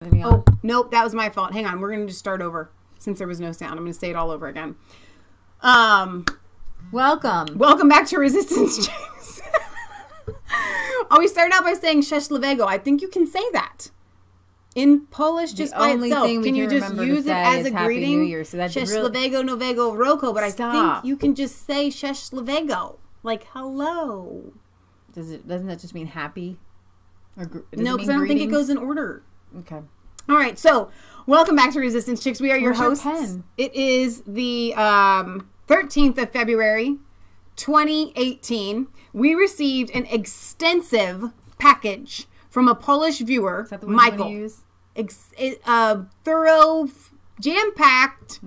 Oh, nope, that was my fault. Hang on, we're going to just start over since there was no sound. I'm going to say it all over again. Welcome back to Resistance Chicks. Oh, we started out by saying Szczęśliwego. I think you can say that in Polish just by itself. Can you just use it as a greeting? New Year, so that's Szczęśliwego Nowego Roku, but I think you can just say Szczęśliwego, like hello. Doesn't that just mean happy? No, because I don't think it goes in order. Okay. All right, so welcome back to Resistance Chicks. We are your hosts. Pen? It is the 13th of February, 2018. We received an extensive package from a Polish viewer, Is that the word Michael. you use? Thorough, jam-packed.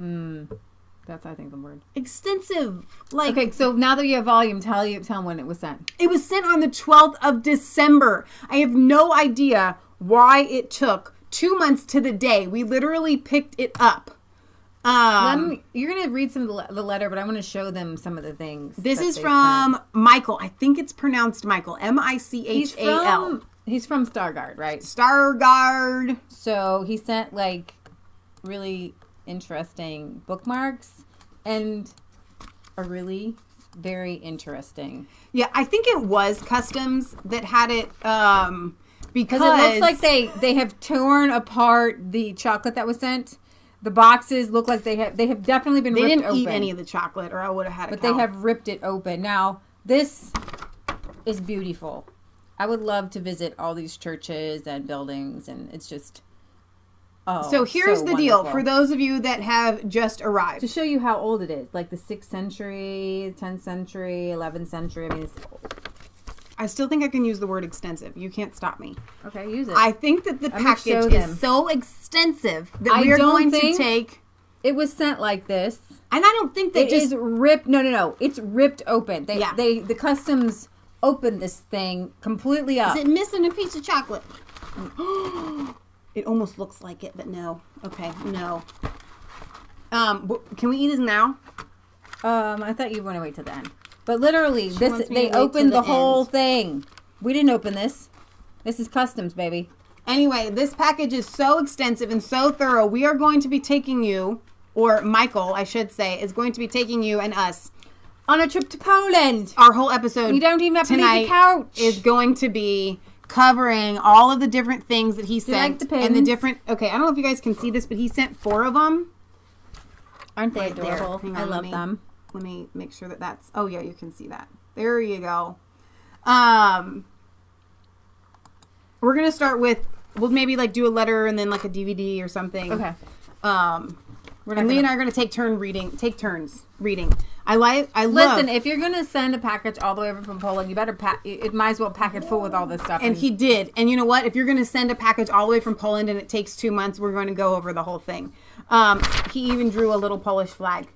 That's, I think, the word. Extensive. Like, Okay, so now that you have volume, tell them when it was sent. it was sent on the 12th of December. I have no idea why it took 2 months to the day. We literally picked it up. You're going to read some of the letter, but I want to show them some of the things. This is from Michael. I think it's pronounced Michael. Michal. He's from Stargard, right? Stargard. So he sent like really interesting bookmarks and a really very interesting. Yeah, I think it was Customs that had it because it looks like they have torn apart the chocolate that was sent. The boxes look like they have definitely been ripped open. They didn't eat any of the chocolate or I would have had it. But they have ripped it open. Now, this is beautiful. I would love to visit all these churches and buildings, and it's just so here's the deal for those of you that have just arrived. To show you how old it is, like the 6th century, 10th century, 11th century. I mean, it's old. I still think I can use the word extensive. You can't stop me. Okay, use it. I think that the package is so extensive that we are going to take. It was sent like this, and I don't think that it is ripped. No, it's ripped open. The Customs opened this thing completely up. Is it missing a piece of chocolate? It almost looks like it, but no. Okay, no. Can we eat it now? I thought you want to wait till the end. But literally, they opened the whole thing. We didn't open this. This is Customs, baby. Anyway, this package is so extensive and so thorough. We are going to be taking you, or Michael, I should say, is going to be taking you and us on a trip to Poland. Our whole episode we don't even have to leave the couch. Is going to be covering all of the different things that he sent. And the different, okay, I don't know if you guys can see this, but he sent 4 of them. Aren't they adorable? I love them. Let me make sure that that's... Oh, yeah, you can see that. There you go. We're going to start with... We'll maybe, like, do a letter and then, like, a DVD or something. Okay. And Lee and I are going to take turns reading. Listen, if you're going to send a package all the way over from Poland, you better it might as well pack it full with all this stuff. And he did. And you know what? If you're going to send a package all the way from Poland and it takes 2 months, we're going to go over the whole thing. He even drew a little Polish flag.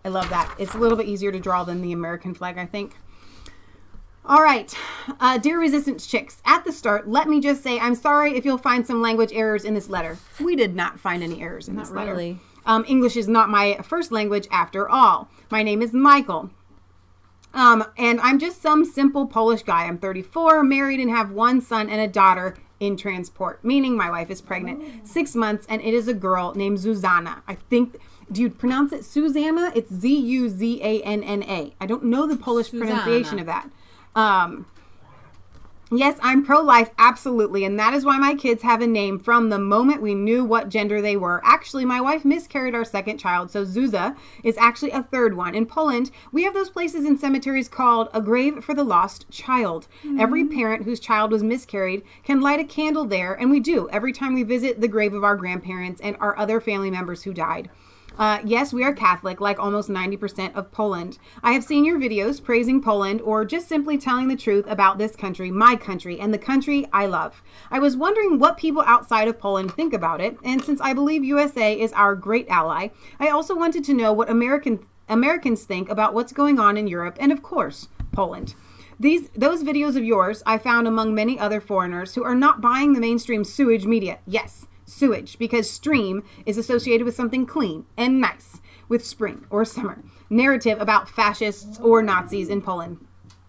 I love that. It's a little bit easier to draw than the American flag, I think. All right. Dear Resistance Chicks, at the start, let me just say I'm sorry if you'll find some language errors in this letter. We did not find any errors in this letter. Really. English is not my first language after all. My name is Michael. And I'm just some simple Polish guy. I'm 34, married, and have 1 son and a daughter in transport, meaning my wife is pregnant 6 months, and it is a girl named Zuzanna. I think... Do you pronounce it Susanna? It's Zuzanna. I don't know the Polish pronunciation of that. Yes, I'm pro-life, absolutely, and that is why my kids have a name from the moment we knew what gender they were. Actually, my wife miscarried our 2nd child, so Zuza is actually a 3rd one. In Poland, we have those places in cemeteries called a grave for the lost child. Every parent whose child was miscarried can light a candle there, and we do every time we visit the grave of our grandparents and our other family members who died. Yes, we are Catholic, like almost 90% of Poland. I have seen your videos praising Poland or just simply telling the truth about this country, my country, and the country I love. I was wondering what people outside of Poland think about it, and since I believe USA is our great ally, I also wanted to know what Americans think about what's going on in Europe and, of course, Poland. Those videos of yours I found among many other foreigners who are not buying the mainstream sewage media. Yes. Sewage, because stream is associated with something clean and nice, with spring or summer. Narrative about fascists or Nazis in Poland.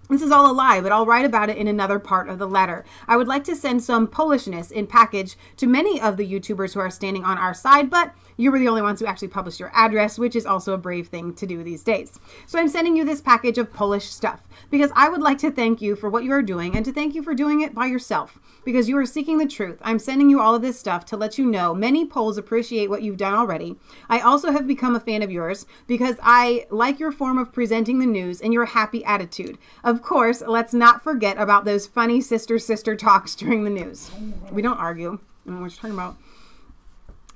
This is all a lie, but I'll write about it in another part of the letter. I would like to send some Polishness in package to many of the YouTubers who are standing on our side, but you were the only ones who actually published your address, which is also a brave thing to do these days. So I'm sending you this package of Polish stuff because I would like to thank you for what you are doing and to thank you for doing it by yourself because you are seeking the truth. I'm sending you all of this stuff to let you know many Poles appreciate what you've done already. I also have become a fan of yours because I like your form of presenting the news and your happy attitude. Of course, let's not forget about those funny sister talks during the news. We don't argue. I don't know what you're talking about.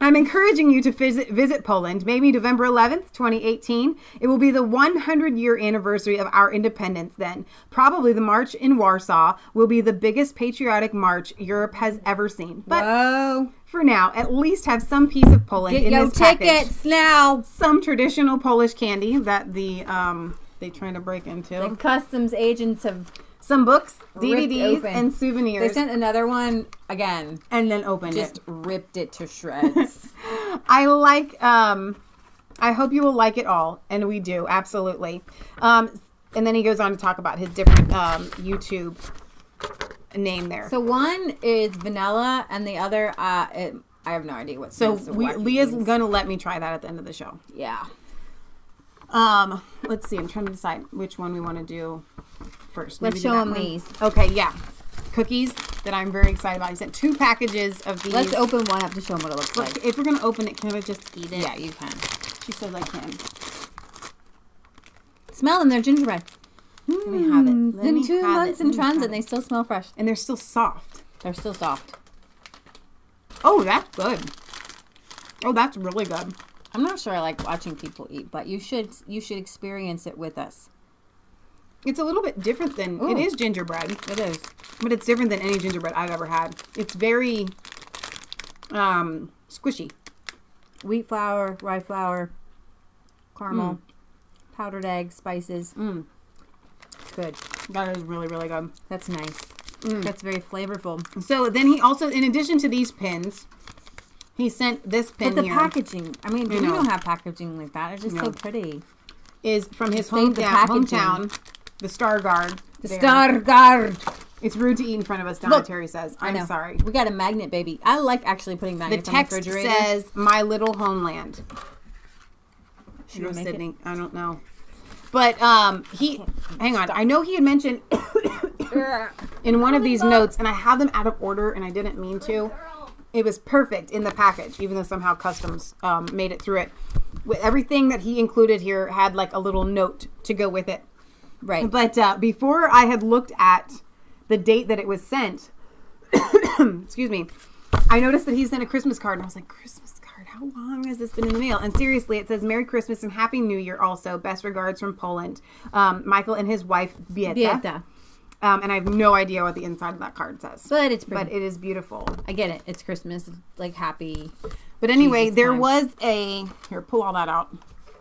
I'm encouraging you to visit Poland, maybe November 11th, 2018. It will be the 100-year anniversary of our independence then. Probably the march in Warsaw will be the biggest patriotic march Europe has ever seen. But whoa. For now, at least have some piece of Poland in this package. Get your tickets now. Some traditional Polish candy that they're trying to break into. The customs agents have... Some books, DVDs, and souvenirs. They sent another one again. And then opened it. Just ripped it to shreds. I hope you will like it all. And we do, absolutely. And then he goes on to talk about his different YouTube name there. So one is vanilla and the other, I have no idea what. So Leah's going to let me try that at the end of the show. Yeah. Let's see. I'm trying to decide which one we want to do first. Let's show them these. Okay, yeah. Cookies that I'm very excited about. He sent 2 packages of these. Let's open one up to show them what it looks like. If we're going to open it, can I just eat it? Yeah, you can. She says I can. Smell them. They're gingerbread. Let me have it. Been 2 months in transit and they still smell fresh. And they're still soft. They're still soft. Oh, that's good. Oh, that's really good. I'm not sure I like watching people eat, but you should experience it with us. It's a little bit different than... Ooh. It is gingerbread. It is. But it's different than any gingerbread I've ever had. It's very squishy. Wheat flour, rye flour, caramel, powdered eggs, spices. It's good. That is really, really good. That's nice. That's very flavorful. So then he also, in addition to these pins... He sent this pin but the here. Packaging. I mean, we don't have packaging like that. It's just so pretty. Is from his hometown, the Star Guard. The Star Guard. It's rude to eat in front of us, Donna Terry says. I'm sorry. We got a magnet, baby. I like actually putting magnets on the refrigerator. The text says, "My little homeland." Should we Sydney? I don't know. But hang on. I know he had mentioned in one of these notes, and I have them out of order, and I didn't mean to. It was perfect in the package, even though somehow customs made it through it. With everything that he included here had like a little note to go with it. Right. But before I had looked at the date that it was sent, excuse me, I noticed that he sent a Christmas card. And I was like, Christmas card? How long has this been in the mail? And seriously, it says, Merry Christmas and Happy New Year also. Best regards from Poland. Michael and his wife, Beata. And I have no idea what the inside of that card says. But it's pretty. But it is beautiful. I get it. It's Christmas. It's like happy. But anyway, there was a... Here, pull all that out.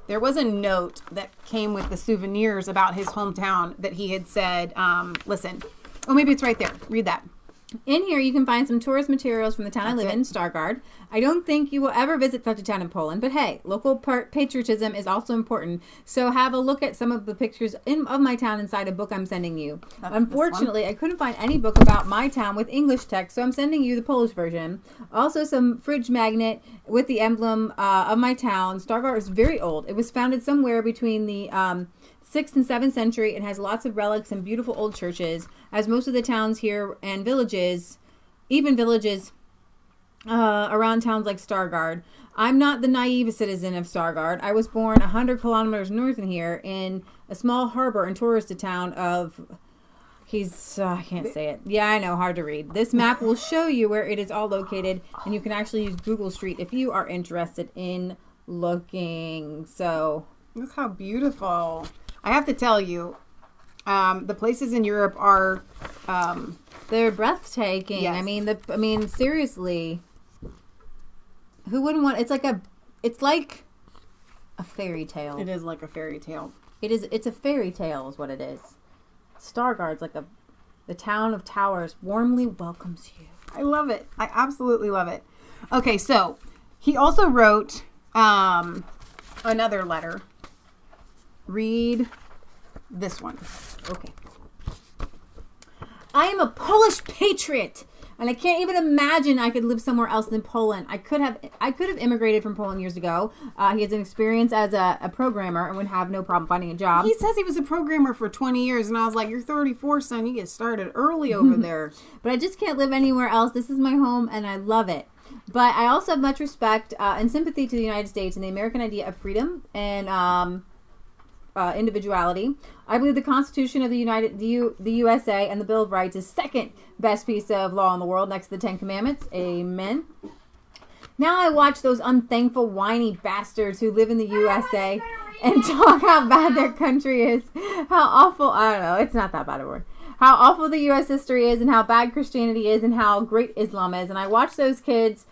There was a note that came with the souvenirs about his hometown that he had said, listen. Oh, maybe it's right there. Read that. In here, you can find some tourist materials from the town I live in, Stargard. I don't think you will ever visit such a town in Poland, but hey, local patriotism is also important. So have a look at some of the pictures of my town inside a book I'm sending you. Unfortunately, I couldn't find any book about my town with English text, so I'm sending you the Polish version. Also, some fridge magnet with the emblem of my town. Stargard is very old. It was founded somewhere between the 6th and 7th century. It has lots of relics and beautiful old churches, as most of the towns here and villages, even villages around towns like Stargard. I'm not the naive citizen of Stargard. I was born 100 kilometers north of here in a small harbor and tourist town of... I can't say it. Yeah, I know, hard to read. This map will show you where it is all located, and you can actually use Google Street if you are interested in looking. So... Look how beautiful. I have to tell you, the places in Europe are they're breathtaking. Yes. I mean seriously, who wouldn't want? It's like a fairy tale. It is like a fairy tale. It's a fairy tale is what it is. Stargard's like the town of towers warmly welcomes you. I love it. I absolutely love it. Okay, so he also wrote another letter. Read this one. Okay. I am a Polish patriot. And I can't even imagine I could live somewhere else than Poland. I could have immigrated from Poland years ago. He has an experience as a programmer and would have no problem finding a job. He says he was a programmer for 20 years, and I was like, you're 34, son. You get started early over there. But I just can't live anywhere else. This is my home, and I love it. But I also have much respect and sympathy to the United States and the American idea of freedom and individuality. I believe the Constitution of the USA and the Bill of Rights is second best piece of law in the world next to the Ten Commandments. Amen. Now I watch those unthankful, whiny bastards who live in the USA and talk how bad their country is, how awful, I don't know, it's not that bad a word, how awful the U.S. history is and how bad Christianity is and how great Islam is. And I watch those kids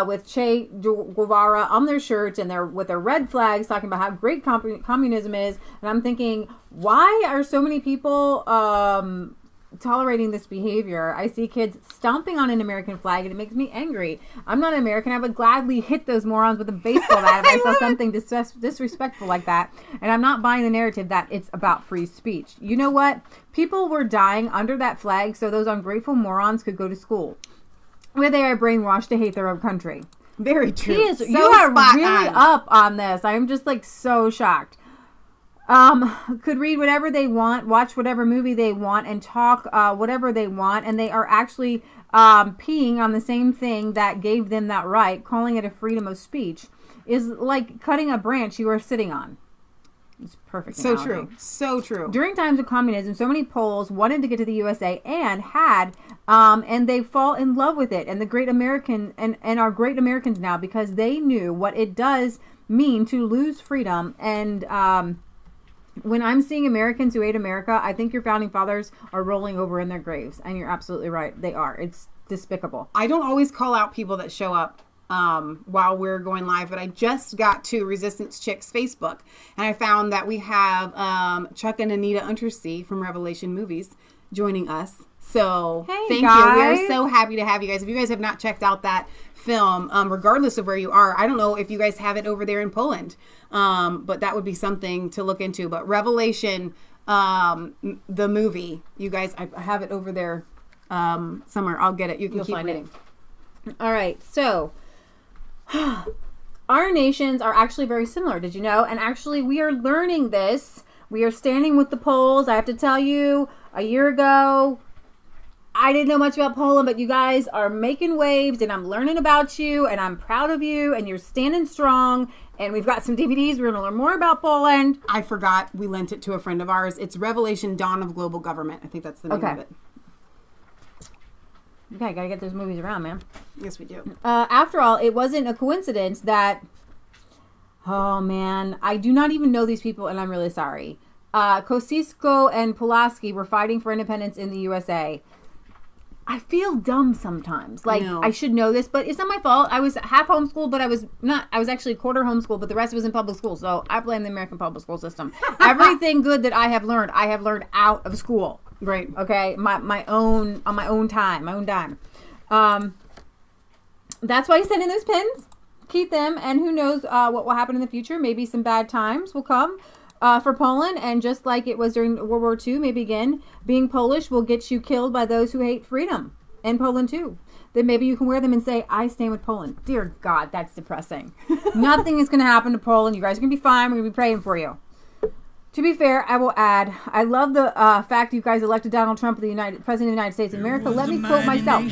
with Che Guevara on their shirts and with their red flags talking about how great communism is. And I'm thinking, why are so many people tolerating this behavior? I see kids stomping on an American flag and it makes me angry. I'm not American. I would gladly hit those morons with a baseball bat if I saw something disrespectful like that. And I'm not buying the narrative that it's about free speech. You know what? People were dying under that flag so those ungrateful morons could go to school, where they are brainwashed to hate their own country. Very true. You are really up on this. I'm just like so shocked. Could read whatever they want, watch whatever movie they want, and talk whatever they want, and they are actually peeing on the same thing that gave them that right. Calling it a freedom of speech is like cutting a branch you are sitting on. It's perfect. So analogy. true. So true. During times of communism, so many Poles wanted to get to the USA and had, and they fall in love with it, and the great American and are great Americans now because they knew what it does mean to lose freedom. And when I'm seeing Americans who hate America, I think your founding fathers are rolling over in their graves, and you're absolutely right. They are. It's despicable. I don't always call out people that show up while we're going live, but I just got to Resistance Chicks Facebook, and I found that we have Chuck and Anita Untersea from Revelation Movies joining us. So thank you. We're so happy to have you guys. If you guys have not checked out that film, regardless of where you are, I don't know if you guys have it over there in Poland, but that would be something to look into. But Revelation, the movie, you guys, I have it over there somewhere. I'll get it. You'll keep reading. All right, so our nations are actually very similar. Did you know? And actually, we are learning this. We are standing with the Poles. I have to tell you, a year ago, I didn't know much about Poland, but you guys are making waves, and I'm learning about you, and I'm proud of you, and you're standing strong, and we've got some DVDs. We're going to learn more about Poland. I forgot. We lent it to a friend of ours. It's Revelation, Dawn of Global Government. I think that's the name of it. Okay, gotta get those movies around, man. Yes, we do. After all, it wasn't a coincidence that... Oh, man. I do not even know these people, and I'm really sorry. Kosciuszko and Pulaski were fighting for independence in the USA. I feel dumb sometimes. Like, I should know this, but it's not my fault. I was half homeschooled, but I was not. I was actually quarter homeschooled, but the rest was in public school. So I blame the American public school system. Everything good that I have learned out of school. Right. Okay. My own time. That's why I sent in those pins. Keep them, and who knows what will happen in the future. Maybe some bad times will come for Poland, and just like it was during World War II, maybe again, being Polish will get you killed by those who hate freedom in Poland too. Then maybe you can wear them and say, I stand with Poland. Dear God, that's depressing. Nothing is going to happen to Poland. You guys are going to be fine. We're going to be praying for you. To be fair, I will add, I love the fact you guys elected Donald Trump, President of the United States of America. Let me quote myself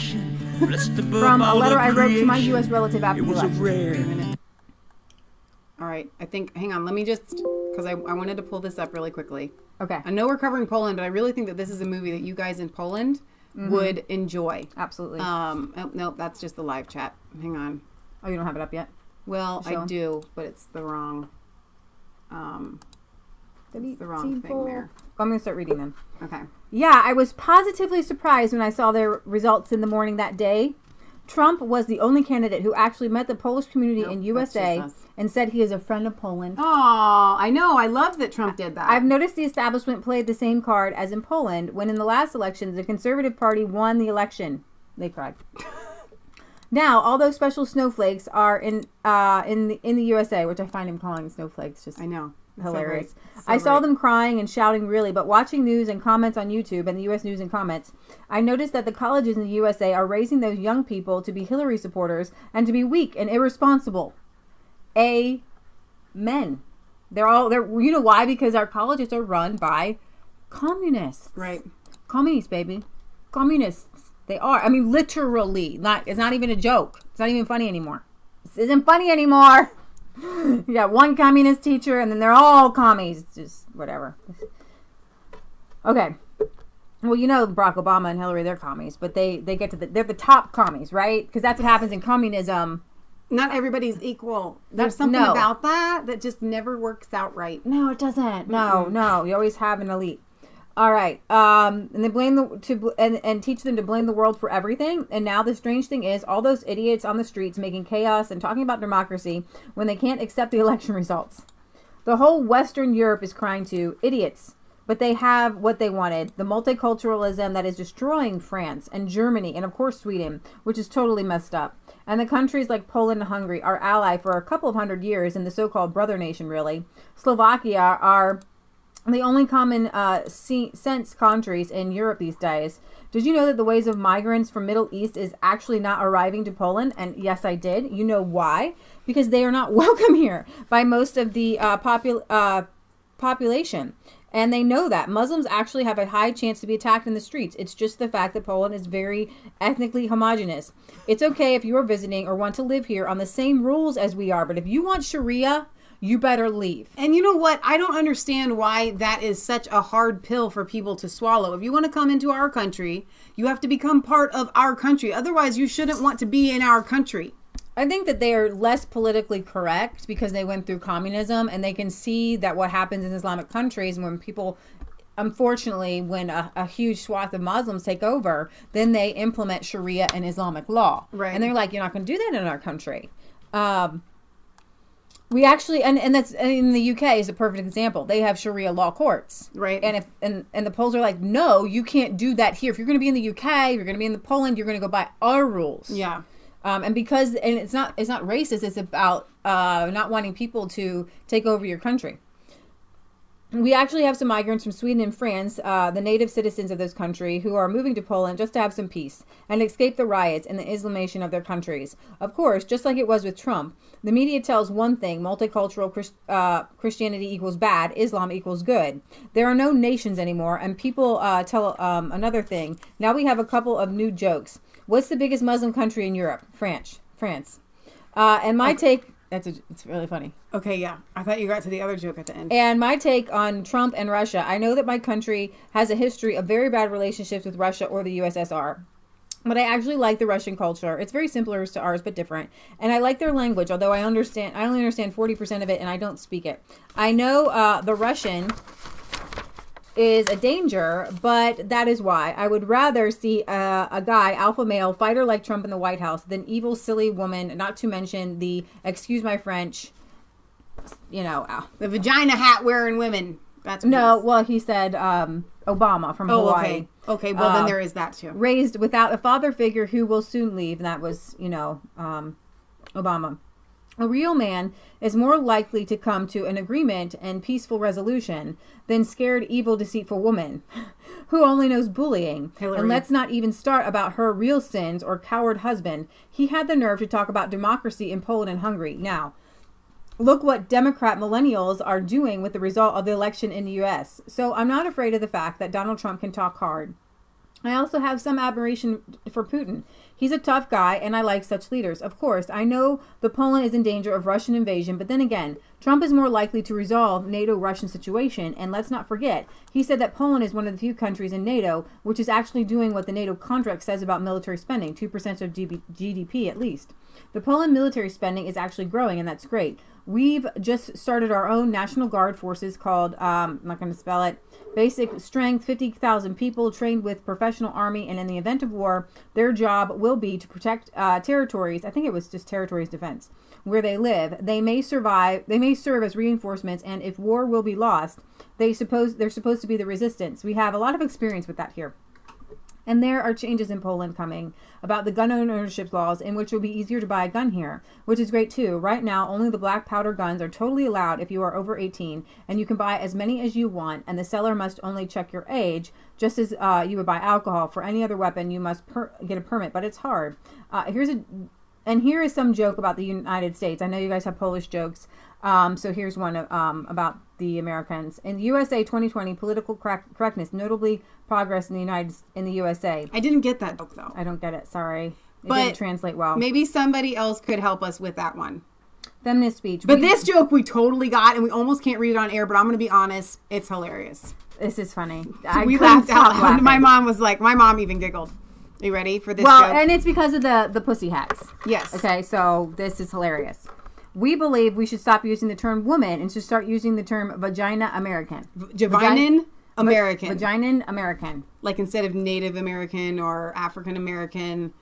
from a letter I wrote to my U.S. relative after the election. All right. I think, hang on, let me just, because I wanted to pull this up really quickly. Okay. I know we're covering Poland, but I really think that this is a movie that you guys in Poland would enjoy. Absolutely. Oh, no, that's just the live chat. Hang on. Oh, you don't have it up yet? Well, I do, but it's the wrong, it's the wrong thing there. I'm going to start reading them. Okay. Yeah, I was positively surprised when I saw their results in the morning that day. Trump was the only candidate who actually met the Polish community in USA and said he is a friend of Poland. Oh, I know. I love that Trump did that. I've noticed the establishment played the same card as in Poland when in the last elections the Conservative Party won the election. They cried. Now, all those special snowflakes are in the USA, which I find him calling snowflakes just... I know. hilarious. So I saw great. them crying and shouting really, but watching news and comments on YouTube and the U.S. News and Comments, I noticed that the colleges in the USA are raising those young people to be Hillary supporters and to be weak and irresponsible. Amen. They're you know why? Because our colleges are run by communists. Right. Communists, baby. Communists. They are. I mean, literally. It's not even a joke. It's not even funny anymore. This isn't funny anymore. You got one communist teacher, and then they're all commies. Just whatever. Okay. Well, you know Barack Obama and Hillary, they're commies, but they're the top commies, right? Because that's what happens in communism. Not everybody's equal. There's something about that just never works out right. No, it doesn't. No. You always have an elite. All right. And they and teach them to blame the world for everything. And now the strange thing is all those idiots on the streets making chaos and talking about democracy when they can't accept the election results. The whole Western Europe is crying to idiots. But they have what they wanted, the multiculturalism that is destroying France and Germany and, of course, Sweden, which is totally messed up. And the countries like Poland and Hungary, our ally for a couple of hundred years in the so-called brother nation, really. Slovakia are the only common sense countries in Europe these days. Did you know that the waves of migrants from Middle East is actually not arriving to Poland? And yes, I did. You know why? Because they are not welcome here by most of the population. And they know that. Muslims actually have a high chance to be attacked in the streets. It's just the fact that Poland is very ethnically homogenous. It's okay if you are visiting or want to live here on the same rules as we are. But if you want Sharia, you better leave. And you know what? I don't understand why that is such a hard pill for people to swallow. If you want to come into our country, you have to become part of our country. Otherwise, you shouldn't want to be in our country. I think that they are less politically correct because they went through communism and they can see that what happens in Islamic countries when people, unfortunately, when a huge swath of Muslims take over, then they implement Sharia and Islamic law. Right. And they're like, you're not going to do that in our country. We actually, and that's in the UK is a perfect example. They have Sharia law courts, right? And if and the Poles are like, no, you can't do that here. If you're going to be in the UK, you're going to be in the Poland, you're going to go by our rules. Yeah. And it's not racist. It's about not wanting people to take over your country. We actually have some migrants from Sweden and France, the native citizens of those countries, who are moving to Poland just to have some peace and escape the riots and the Islamization of their countries. Of course, just like it was with Trump, the media tells one thing: multicultural Christianity equals bad, Islam equals good. There are no nations anymore, and people tell another thing. Now we have a couple of new jokes. What's the biggest Muslim country in Europe? France. And my take... It's really funny. Okay, yeah. I thought you got to the other joke at the end. And my take on Trump and Russia. I know that my country has a history of very bad relationships with Russia or the USSR. But I actually like the Russian culture. It's very similar to ours, but different. And I like their language, although I only understand 40% of it, and I don't speak it. I know the Russian is a danger, but that is why I would rather see a guy, alpha male, fighter like Trump in the White House than evil, silly woman, not to mention the, excuse my French, the vagina hat wearing women. That's what he said Obama from Hawaii. Okay, well then there is that too. Raised without a father figure who will soon leave, and that was, Obama. A real man is more likely to come to an agreement and peaceful resolution than scared, evil, deceitful woman who only knows bullying. Hillary. And let's not even start about her real sins or coward husband. He had the nerve to talk about democracy in Poland and Hungary. Now, look what Democrat millennials are doing with the result of the election in the U.S. So I'm not afraid of the fact that Donald Trump can talk hard. I also have some admiration for Putin. He's a tough guy, and I like such leaders. Of course, I know the Poland is in danger of Russian invasion, but then again, Trump is more likely to resolve NATO-Russian situation, and let's not forget, he said that Poland is one of the few countries in NATO which is actually doing what the NATO contract says about military spending, 2% of GDP at least. The Poland military spending is actually growing, and that's great. We've just started our own National Guard forces called, I'm not going to spell it, basic strength, 50,000 people trained with professional army, and in the event of war, their job will be to protect territories, I think it was just territories defense, where they live. They may serve as reinforcements, and if war will be lost, they're supposed to be the resistance. We have a lot of experience with that here. And there are changes in Poland coming about the gun ownership laws in which it will be easier to buy a gun here, which is great too. Right now, only the black powder guns are totally allowed if you are over 18, and you can buy as many as you want, and the seller must only check your age, just as you would buy alcohol. For any other weapon, you must get a permit, but it's hard. Here is some joke about the United States. I know you guys have Polish jokes. So here's one about the Americans. In the USA 2020, political correctness, notably progress in the USA. I didn't get that joke, though. I don't get it. Sorry. It didn't translate well. Maybe somebody else could help us with that one. Feminist speech. But this joke we totally got, and we almost can't read it on air, but I'm going to be honest. It's hilarious. This is funny. We laughed out loud. My mom even giggled. Are you ready for this joke? Well, and it's because of the pussy hats. Yes. Okay, so this is hilarious. We believe we should stop using the term woman and should start using the term vagina American. Vagina American. Vagina American. Like instead of Native American or African American,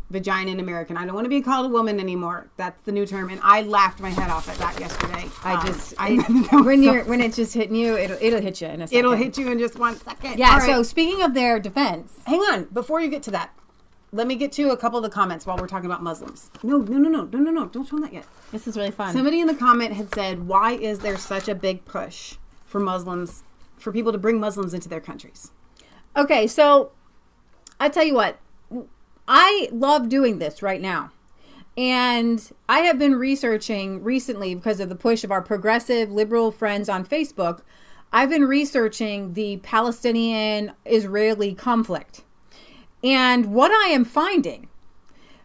vagina American. I don't want to be called a woman anymore. That's the new term. And I laughed my head off at that yesterday. When it's just hitting you, it'll hit you in a second. It'll hit you in just 1 second. Yeah, so speaking of their defense. Hang on. Before you get to that, let me get to a couple of the comments while we're talking about Muslims. No. Don't show them that yet. This is really fun. Somebody in the comment had said, why is there such a big push for Muslims, for people to bring Muslims into their countries? Okay, so I tell you what, I love doing this right now. And I have been researching recently because of the push of our progressive liberal friends on Facebook. I've been researching the Palestinian-Israeli conflict. And what I am finding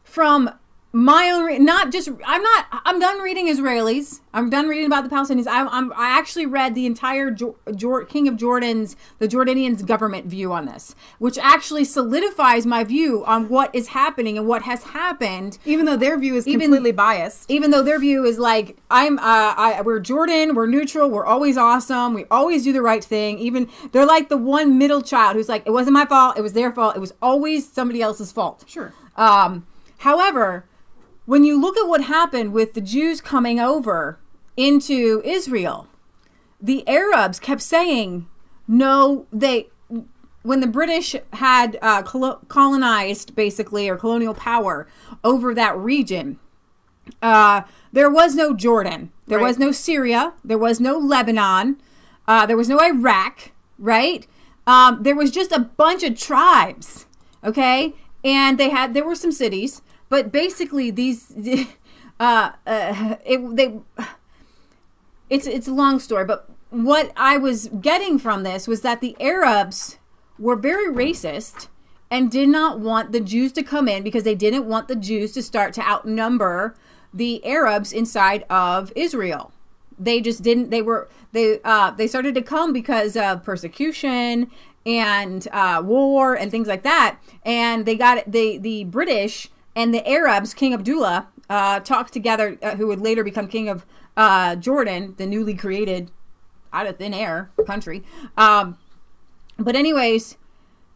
from my own, I'm done reading Israelis. I'm done reading about the Palestinians. I actually read the entire King of Jordan's, the Jordanians' government view on this, which actually solidifies my view on what is happening and what has happened. Even though their view is completely biased. Even though their view is like, we're Jordan, we're neutral, we're always awesome, we always do the right thing. Even they're like the one middle child who's like, it wasn't my fault, it was their fault, it was always somebody else's fault. Sure. However, when you look at what happened with the Jews coming over into Israel, the Arabs kept saying, no, when the British had colonized, basically, or colonial power over that region, there was no Jordan. There was no Syria. There was no Lebanon. There was no Iraq, right? There was just a bunch of tribes, okay? And there were some cities. But basically, it's a long story. But what I was getting from this was that the Arabs were very racist and did not want the Jews to come in because they didn't want the Jews to start to outnumber the Arabs inside of Israel. They just didn't. They started to come because of persecution and war and things like that. And they got the British and the Arabs, King Abdullah, talked together, who would later become King of Jordan, the newly created, out of thin air country. But anyways,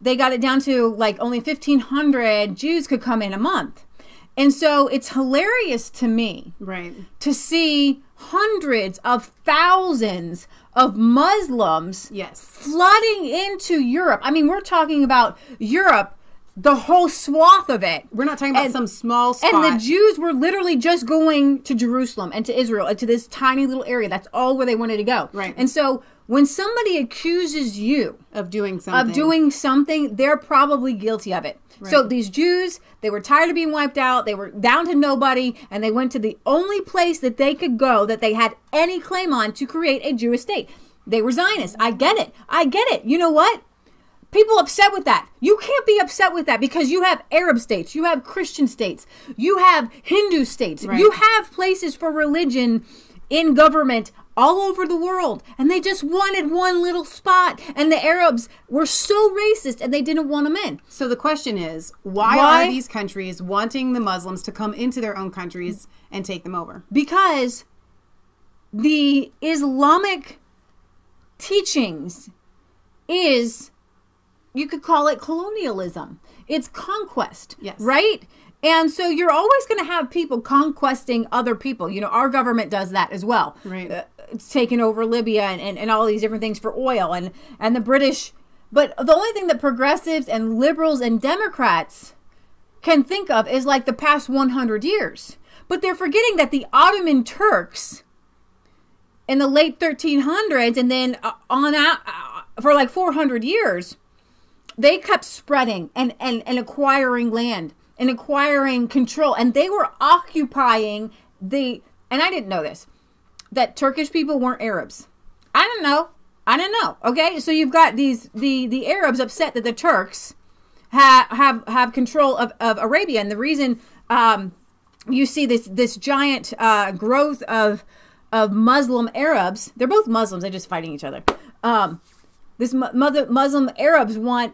they got it down to like only 1,500 Jews could come in a month. And so it's hilarious to me to see hundreds of thousands of Muslims flooding into Europe. I mean, we're talking about Europe, the whole swath of it. We're not talking about some small spot. And the Jews were literally just going to Jerusalem and to Israel and to this tiny little area. That's all where they wanted to go. Right. And so when somebody accuses you of doing something, they're probably guilty of it. Right. So these Jews, they were tired of being wiped out. They were down to nobody. And they went to the only place that they could go that they had any claim on to create a Jewish state. They were Zionists. I get it. You know what? People upset with that. You can't be upset with that because you have Arab states, you have Christian states, you have Hindu states, you have places for religion in government all over the world. And they just wanted one little spot. And the Arabs were so racist and they didn't want them in. So the question is, why are these countries wanting the Muslims to come into their own countries and take them over? Because the Islamic teachings is, you could call it colonialism. It's conquest, right? And so you're always going to have people conquesting other people. You know, our government does that as well. Right. It's taken over Libya and all these different things for oil. And the British But the only thing that progressives and liberals and Democrats can think of is like the past 100 years. But they're forgetting that the Ottoman Turks in the late 1300s and then on out for like 400 years, they kept spreading and acquiring land and acquiring control. And they were occupying and I didn't know this, that Turkish people weren't Arabs. I didn't know. Okay. So you've got the Arabs upset that the Turks have control of Arabia. And the reason, you see this giant, growth of Muslim Arabs, they're both Muslims. They're just fighting each other. This Muslim Arabs want,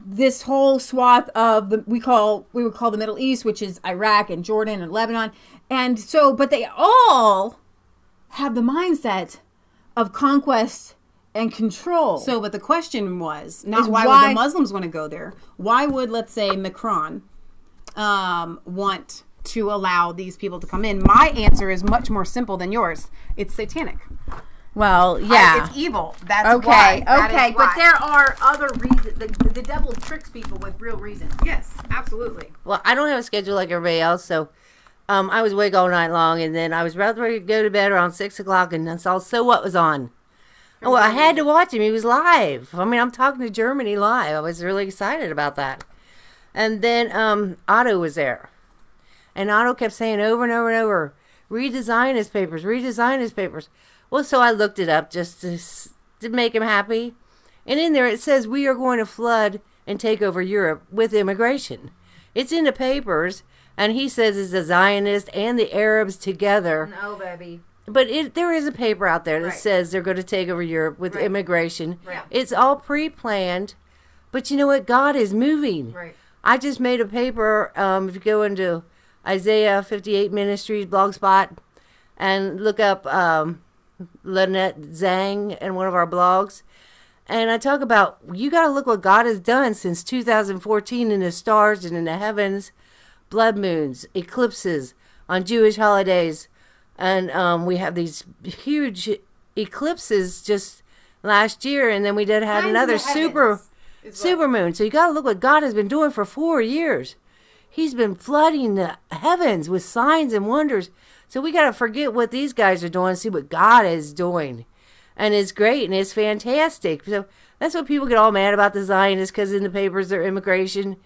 this whole swath of we would call the Middle East, which is Iraq and Jordan and Lebanon. And so, but they all have the mindset of conquest and control. So, but the question was not why would the Muslims want to go there? Why would, let's say, Macron want to allow these people to come in? My answer is much more simple than yours. It's satanic. Well, yeah. It's evil. That's why. Okay, but there are other reasons. The devil tricks people with real reasons. Yes, absolutely. Well, I don't have a schedule like everybody else, so I was awake all night long, and then I was about ready to go to bed around 6 o'clock, and I saw So What was on. Oh, well, I had to watch him. He was live. I mean, I'm talking to Germany live. I was really excited about that. And then Otto was there. And Otto kept saying over and over and over, redesign his papers, redesign his papers. Well, so I looked it up just to make him happy. And in there it says, we are going to flood and take over Europe with immigration. It's in the papers, and he says it's the Zionists and the Arabs together. No, baby. But there is a paper out there that says they're going to take over Europe with immigration. Right. It's all pre-planned. But you know what? God is moving. Right. I just made a paper, if you go into Isaiah 58 Ministries blogspot and look up Lynette Zhang in one of our blogs, and I talk about, you got to look what God has done since 2014 in the stars and in the heavens, blood moons, eclipses on Jewish holidays, and we have these huge eclipses just last year, and then we had another super moon. So you got to look what God has been doing for 4 years. He's been flooding the heavens with signs and wonders. So we got to forget what these guys are doing and see what God is doing. And it's great and it's fantastic. So that's what people get all mad about the Zionists, because in the papers they're immigration.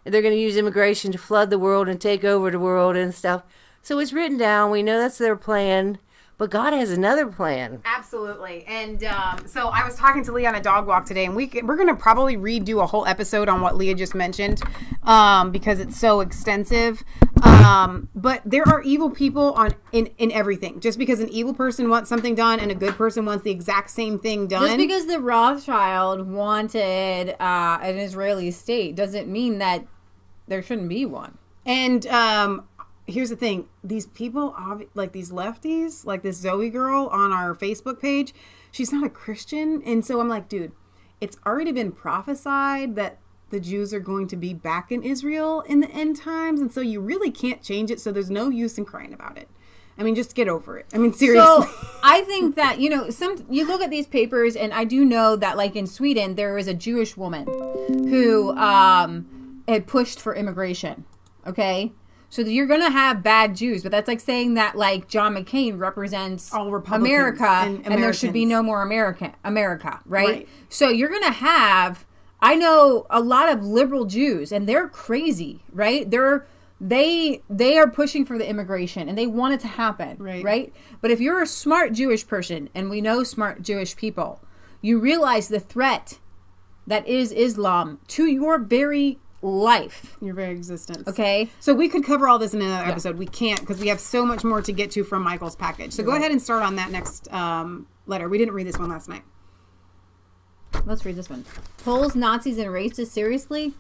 They're going to use immigration to flood the world and take over the world and stuff. So it's written down. We know that's their plan. But God has another plan. Absolutely. And so I was talking to Leah on a dog walk today, and we're going to probably redo a whole episode on what Leah just mentioned because it's so extensive. But there are evil people in everything. Just because an evil person wants something done and a good person wants the exact same thing done. Just because the Rothschild wanted an Israeli state doesn't mean that there shouldn't be one. And here's the thing. These people, like these lefties, like this Zoe girl on our Facebook page, she's not a Christian. And so I'm like, dude, it's already been prophesied that the Jews are going to be back in Israel in the end times. And so you really can't change it. So there's no use in crying about it. I mean, just get over it. I mean, seriously. So I think that, you look at these papers, and I do know that, like in Sweden, there was a Jewish woman who had pushed for immigration. Okay? So you're going to have bad Jews, but that's like saying that, like, John McCain represents all Republicans America and there should be no more America, right? So you're going to have, I know a lot of liberal Jews, and they're crazy, right? They are pushing for the immigration, and they want it to happen, right? But if you're a smart Jewish person, and we know smart Jewish people, you realize the threat that is Islam to your very life, your very existence. Okay, so we could cover all this in another episode. We can't, because we have so much more to get to from Michael's package. So go ahead and start on that next letter. We didn't read this one last night. Let's read this one. Poles, Nazis, and racists, seriously?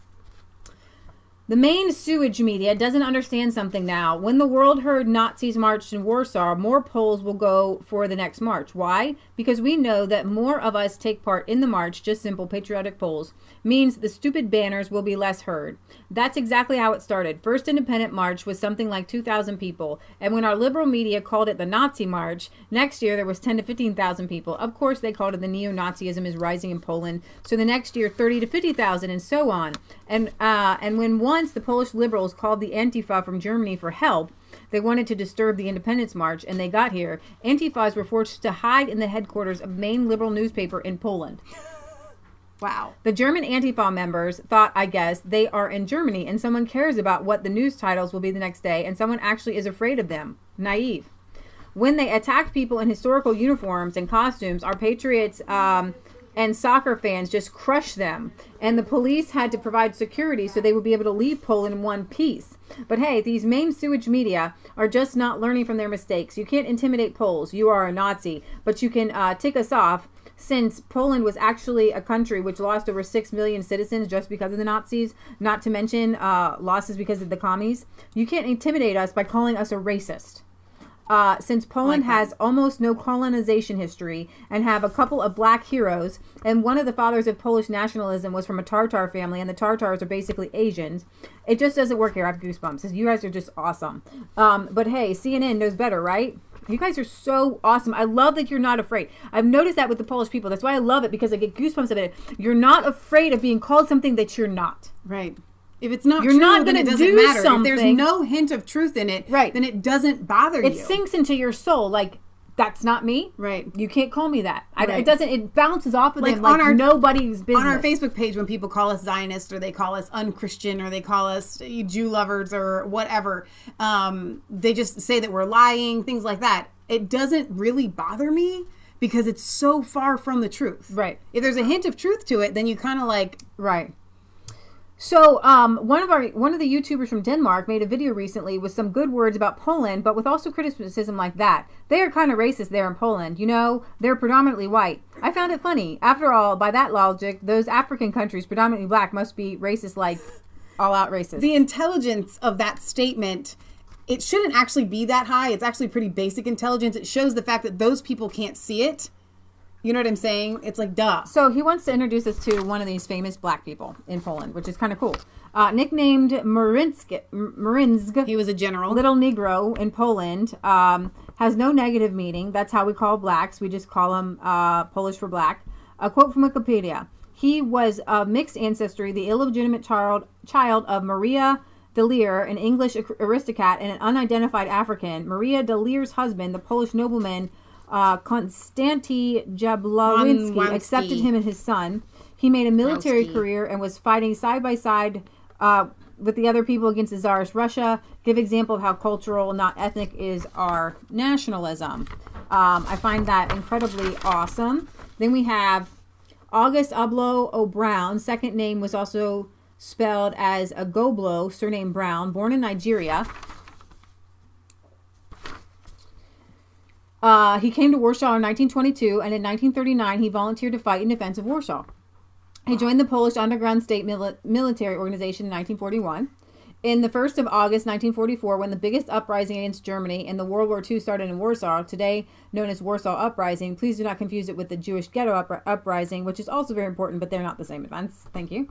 The main sewage media doesn't understand something now. When the world heard Nazis marched in Warsaw, more Poles will go for the next march. Why? Because we know that more of us take part in the march, just simple patriotic Poles, means the stupid banners will be less heard. That's exactly how it started. First independent march was something like 2,000 people. And when our liberal media called it the Nazi March, next year there was 10 to 15,000 people. Of course, they called it the neo-Nazism is rising in Poland. So the next year, 30 to 50,000 and so on. And when once the Polish liberals called the Antifa from Germany for help, they wanted to disturb the independence march, and they got here. Antifas were forced to hide in the headquarters of main liberal newspaper in Poland. Wow. The German Antifa members thought, I guess, they are in Germany, and someone cares about what the news titles will be the next day, and someone actually is afraid of them. Naive. When they attacked people in historical uniforms and costumes, our patriots and soccer fans just crushed them. And the police had to provide security so they would be able to leave Poland in one piece. But hey, these main sewage media are just not learning from their mistakes. You can't intimidate Poles. You are a Nazi. But you can tick us off, since Poland was actually a country which lost over 6 million citizens just because of the Nazis, not to mention losses because of the commies. You can't intimidate us by calling us a racist. Since Poland has almost no colonization history and have a couple of black heroes, and one of the fathers of Polish nationalism was from a Tartar family, and the Tartars are basically Asians, it just doesn't work here. I have goosebumps. You guys are just awesome. But hey, CNN knows better, right? You guys are so awesome. I love that you're not afraid. I've noticed that with the Polish people. That's why I love it, because I get goosebumps of it. You're not afraid of being called something that you're not. Right. If it's not you're true, not then it gonna doesn't do matter. something. If there's no hint of truth in it, right, then it doesn't bother you. It sinks into your soul. Like, that's not me. Right. You can't call me that. Right. It doesn't. It bounces off of them like nobody's business. On our Facebook page, when people call us Zionist, or they call us unchristian, or they call us Jew lovers, or whatever, they just say that we're lying, things like that. It doesn't really bother me, because it's so far from the truth. Right. If there's a hint of truth to it, then you kind of like... Right. So, one of the YouTubers from Denmark made a video recently with some good words about Poland, but with also criticism like that. They are kind of racist there in Poland. You know, they're predominantly white. I found it funny. After all, by that logic, those African countries, predominantly black, must be racist, like all-out racist. The intelligence of that statement, it shouldn't actually be that high. It's actually pretty basic intelligence. It shows the fact that those people can't see it. You know what I'm saying? It's like, duh. So he wants to introduce us to one of these famous black people in Poland, which is kind of cool. Nicknamed Marynsk. He was a general. Little Negro in Poland. Has no negative meaning. That's how we call blacks. We just call them Polish for black. A quote from Wikipedia. He was of mixed ancestry, the illegitimate child of Maria de Leer, an English aristocrat, and an unidentified African. Maria de Leer's husband, the Polish nobleman Konstanty Jablonski, accepted him and his son. He made a military career and was fighting side by side with the other people against the Tsarist Russia. Give example of how cultural, not ethnic, is our nationalism. I find that incredibly awesome. Then we have August Oblo O'Brown. Second name was also spelled as Agoblo, surname Brown, born in Nigeria. He came to Warsaw in 1922, and in 1939 he volunteered to fight in defense of Warsaw. He joined the Polish underground state military organization in 1941. In the 1st of August 1944, when the biggest uprising against Germany and the World War II started in Warsaw, today known as Warsaw Uprising, please do not confuse it with the Jewish Ghetto Uprising, which is also very important, but they're not the same events. Thank you.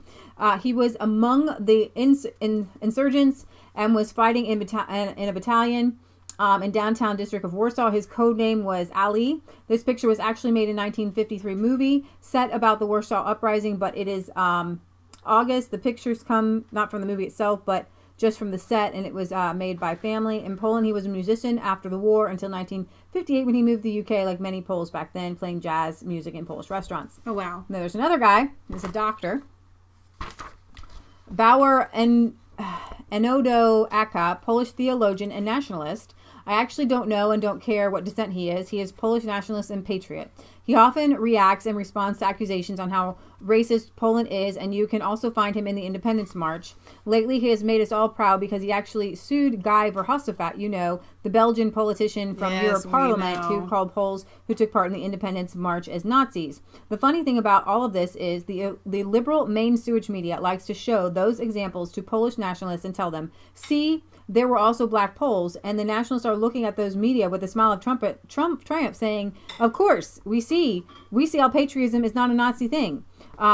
He was among the insurgents and was fighting in a battalion in downtown district of Warsaw. His code name was Ali. This picture was actually made in 1953 movie set about the Warsaw Uprising, but it is August. The pictures come not from the movie itself, but just from the set, and it was made by family. In Poland, he was a musician after the war until 1958 when he moved to the UK, like many Poles back then, playing jazz music in Polish restaurants. Oh, wow. Now, there's another guy. He's a doctor. Bauer Enodo Aka, Polish theologian and nationalist. I actually don't know and don't care what descent he is. He is Polish nationalist and patriot. He often reacts and responds to accusations on how racist Poland is, and you can also find him in the Independence March. Lately, he has made us all proud because he actually sued Guy Verhofstadt, the Belgian politician from Europe Parliament who called Poles who took part in the Independence March as Nazis. The funny thing about all of this is the liberal main sewage media likes to show those examples to Polish nationalists and tell them, see, there were also black Poles, and the nationalists are looking at those media with a smile of triumph saying, of course, we see how patriotism is not a Nazi thing.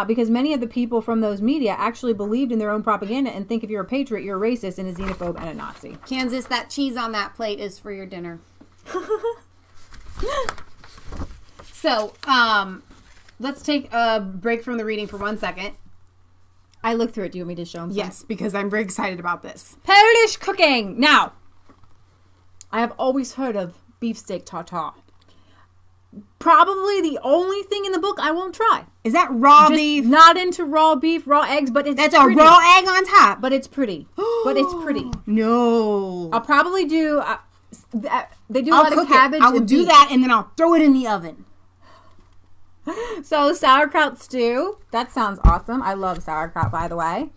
Because many of the people from those media actually believed in their own propaganda and think if you're a patriot, you're a racist and a xenophobe and a Nazi. Kansas, that cheese on that plate is for your dinner. So, let's take a break from the reading for 1 second. I looked through it. Do you want me to show them some? Yes, because I'm very excited about this. Polish cooking! Now, I have always heard of beefsteak tartare. Probably the only thing in the book I won't try. Is that raw beef? Not into raw beef, raw eggs, but it's That's pretty. A raw egg on top. But it's pretty. No. I'll probably do... they do a lot of cabbage. I will do that, and then I'll throw it in the oven. So, sauerkraut stew. That sounds awesome. I love sauerkraut, by the way.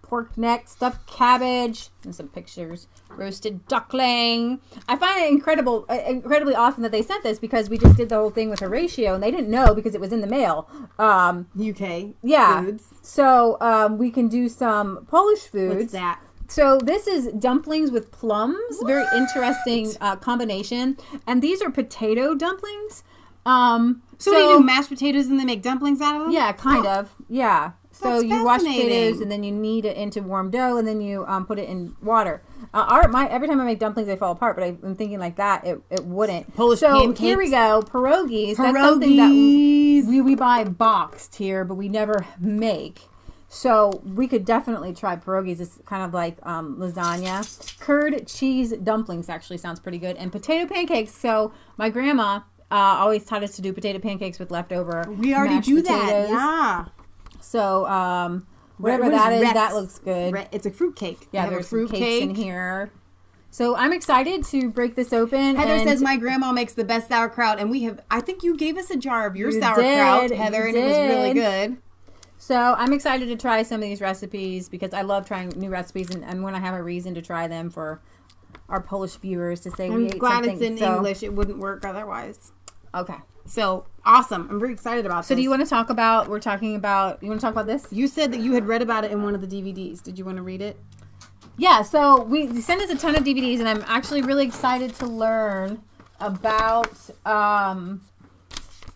Pork neck, stuffed cabbage, and some pictures. Roasted duckling. I find it incredibly awesome that they sent this because we just did the whole thing with Horatio, and they didn't know because it was in the mail. UK foods. So, we can do some Polish foods. What's that? So this is dumplings with plums. What? Very interesting combination. And these are potato dumplings. So they do mashed potatoes and they make dumplings out of them? Yeah, kind of. Yeah. So That's you wash potatoes and then you knead it into warm dough and then you put it in water. Every time I make dumplings, they fall apart. But I'm thinking like that, it wouldn't. Polish pancakes. Here we go, pierogies. That's something that we buy boxed here, but we never make. So we could definitely try pierogies. It's kind of like lasagna. Curd cheese dumplings actually sounds pretty good. And potato pancakes. So my grandma always taught us to do potato pancakes with leftover We already do potatoes. that, yeah. So whatever that is, that looks good. It's a fruit cake. Yeah, there's fruit cakes in here. So I'm excited to break this open. Heather says my grandma makes the best sauerkraut, and I think you gave us a jar of your sauerkraut, Heather, and it was really good. So I'm excited to try some of these recipes because I love trying new recipes, and when I have a reason to try them for our Polish viewers to say we ate something. I'm glad it's in English. It wouldn't work otherwise. Okay. So awesome. I'm very excited about this. So do you want to talk about, you want to talk about this? You said that you had read about it in one of the DVDs. Did you want to read it? Yeah, so we sent us a ton of DVDs, and I'm actually really excited to learn about,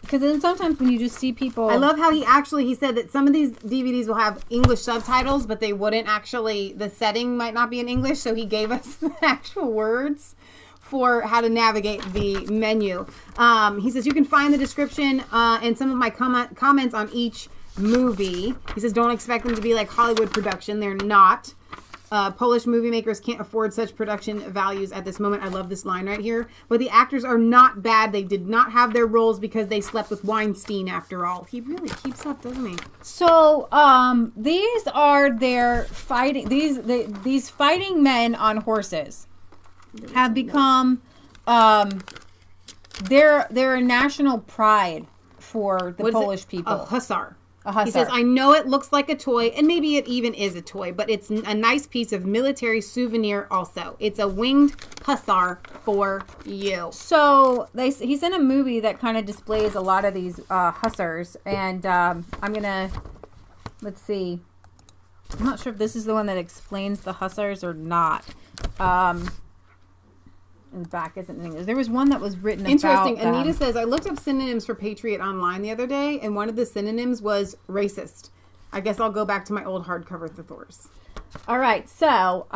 because then sometimes when you just see people... I love how he said that some of these DVDs will have English subtitles, but they wouldn't actually, the setting might not be in English, so he gave us the actual words for how to navigate the menu. He says you can find the description and some of my comments on each movie. He says don't expect them to be like Hollywood production. They're not. Polish movie makers can't afford such production values at this moment. I love this line right here. But the actors are not bad. They did not have their roles because they slept with Weinstein after all. He really keeps up, doesn't he? So these are their fighting. These fighting men on horses have become they're a national pride for the Polish people. A hussar. A hussar. He says, I know it looks like a toy, and maybe it even is a toy, but it's a nice piece of military souvenir also. It's a winged hussar for you. So he's in a movie that kind of displays a lot of these hussars, and I'm going to, let's see. I'm not sure if this is the one that explains the hussars or not. In the back isn't in English. There was one that was written Interesting. about Anita says, I looked up synonyms for Patriot online the other day, and one of the synonyms was racist. I guess I'll go back to my old hardcover thesaurus. All right. So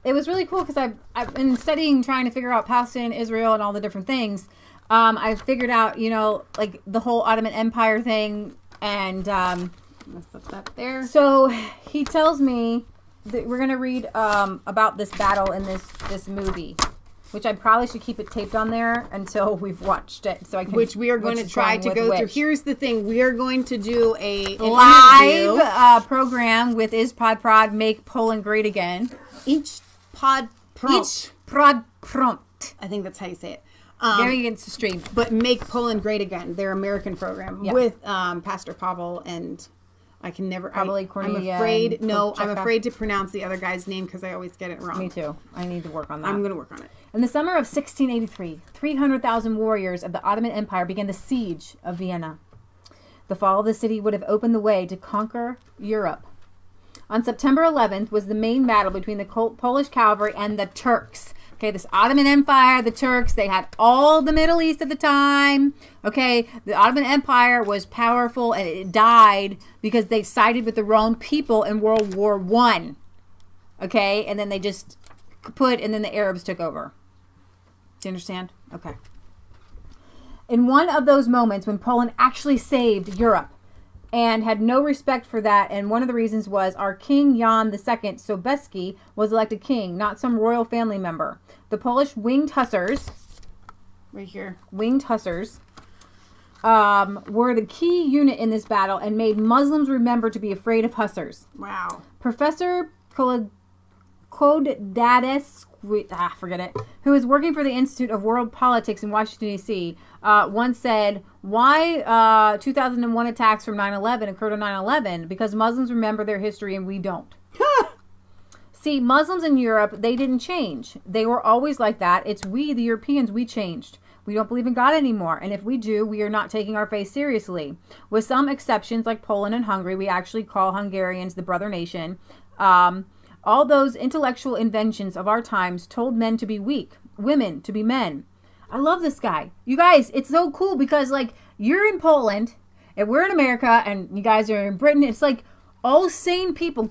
it was really cool because I've been studying, trying to figure out Palestine, Israel, and all the different things. I figured out, like the whole Ottoman Empire thing. And let's put that there. So he tells me that we're going to read about this battle in this movie, which I probably should keep it taped on there until we've watched it, so I can. Which we are going to try to go through. Here's the thing: we are going to do a live program with Is Pod Prod Make Poland Great Again. Each pod Front. I think that's how you say it. Very against the stream. But Make Poland Great Again, their American program with Pastor Pavel and I can never. Probably Cornelia. I'm afraid to pronounce the other guy's name because I always get it wrong. Me too. I need to work on that. I'm going to work on it. In the summer of 1683, 300,000 warriors of the Ottoman Empire began the siege of Vienna. The fall of the city would have opened the way to conquer Europe. On September 11th was the main battle between the Polish cavalry and the Turks. Okay, this Ottoman Empire, the Turks, they had all the Middle East at the time. Okay, the Ottoman Empire was powerful and it died because they sided with the wrong people in World War I. Okay, and then they just and then the Arabs took over. Do you understand? Okay. In one of those moments when Poland actually saved Europe and had no respect for that, and one of the reasons was our King Jan II Sobieski was elected king, not some royal family member. The Polish winged hussars, right here, were the key unit in this battle and made Muslims remember to be afraid of hussars. Wow. Professor Kodadis, forget it, who is working for the Institute of World Politics in Washington, D.C., once said, why 2001 attacks from 9/11 occurred on 9/11? Because Muslims remember their history and we don't. See, Muslims in Europe, they didn't change. They were always like that. It's we, the Europeans, we changed. We don't believe in God anymore. And if we do, we are not taking our faith seriously. With some exceptions like Poland and Hungary, we actually call Hungarians the brother nation. All those intellectual inventions of our times told men to be weak, women to be men. I love this guy. You guys, it's so cool because, like, you're in Poland and we're in America and you guys are in Britain. It's like all sane people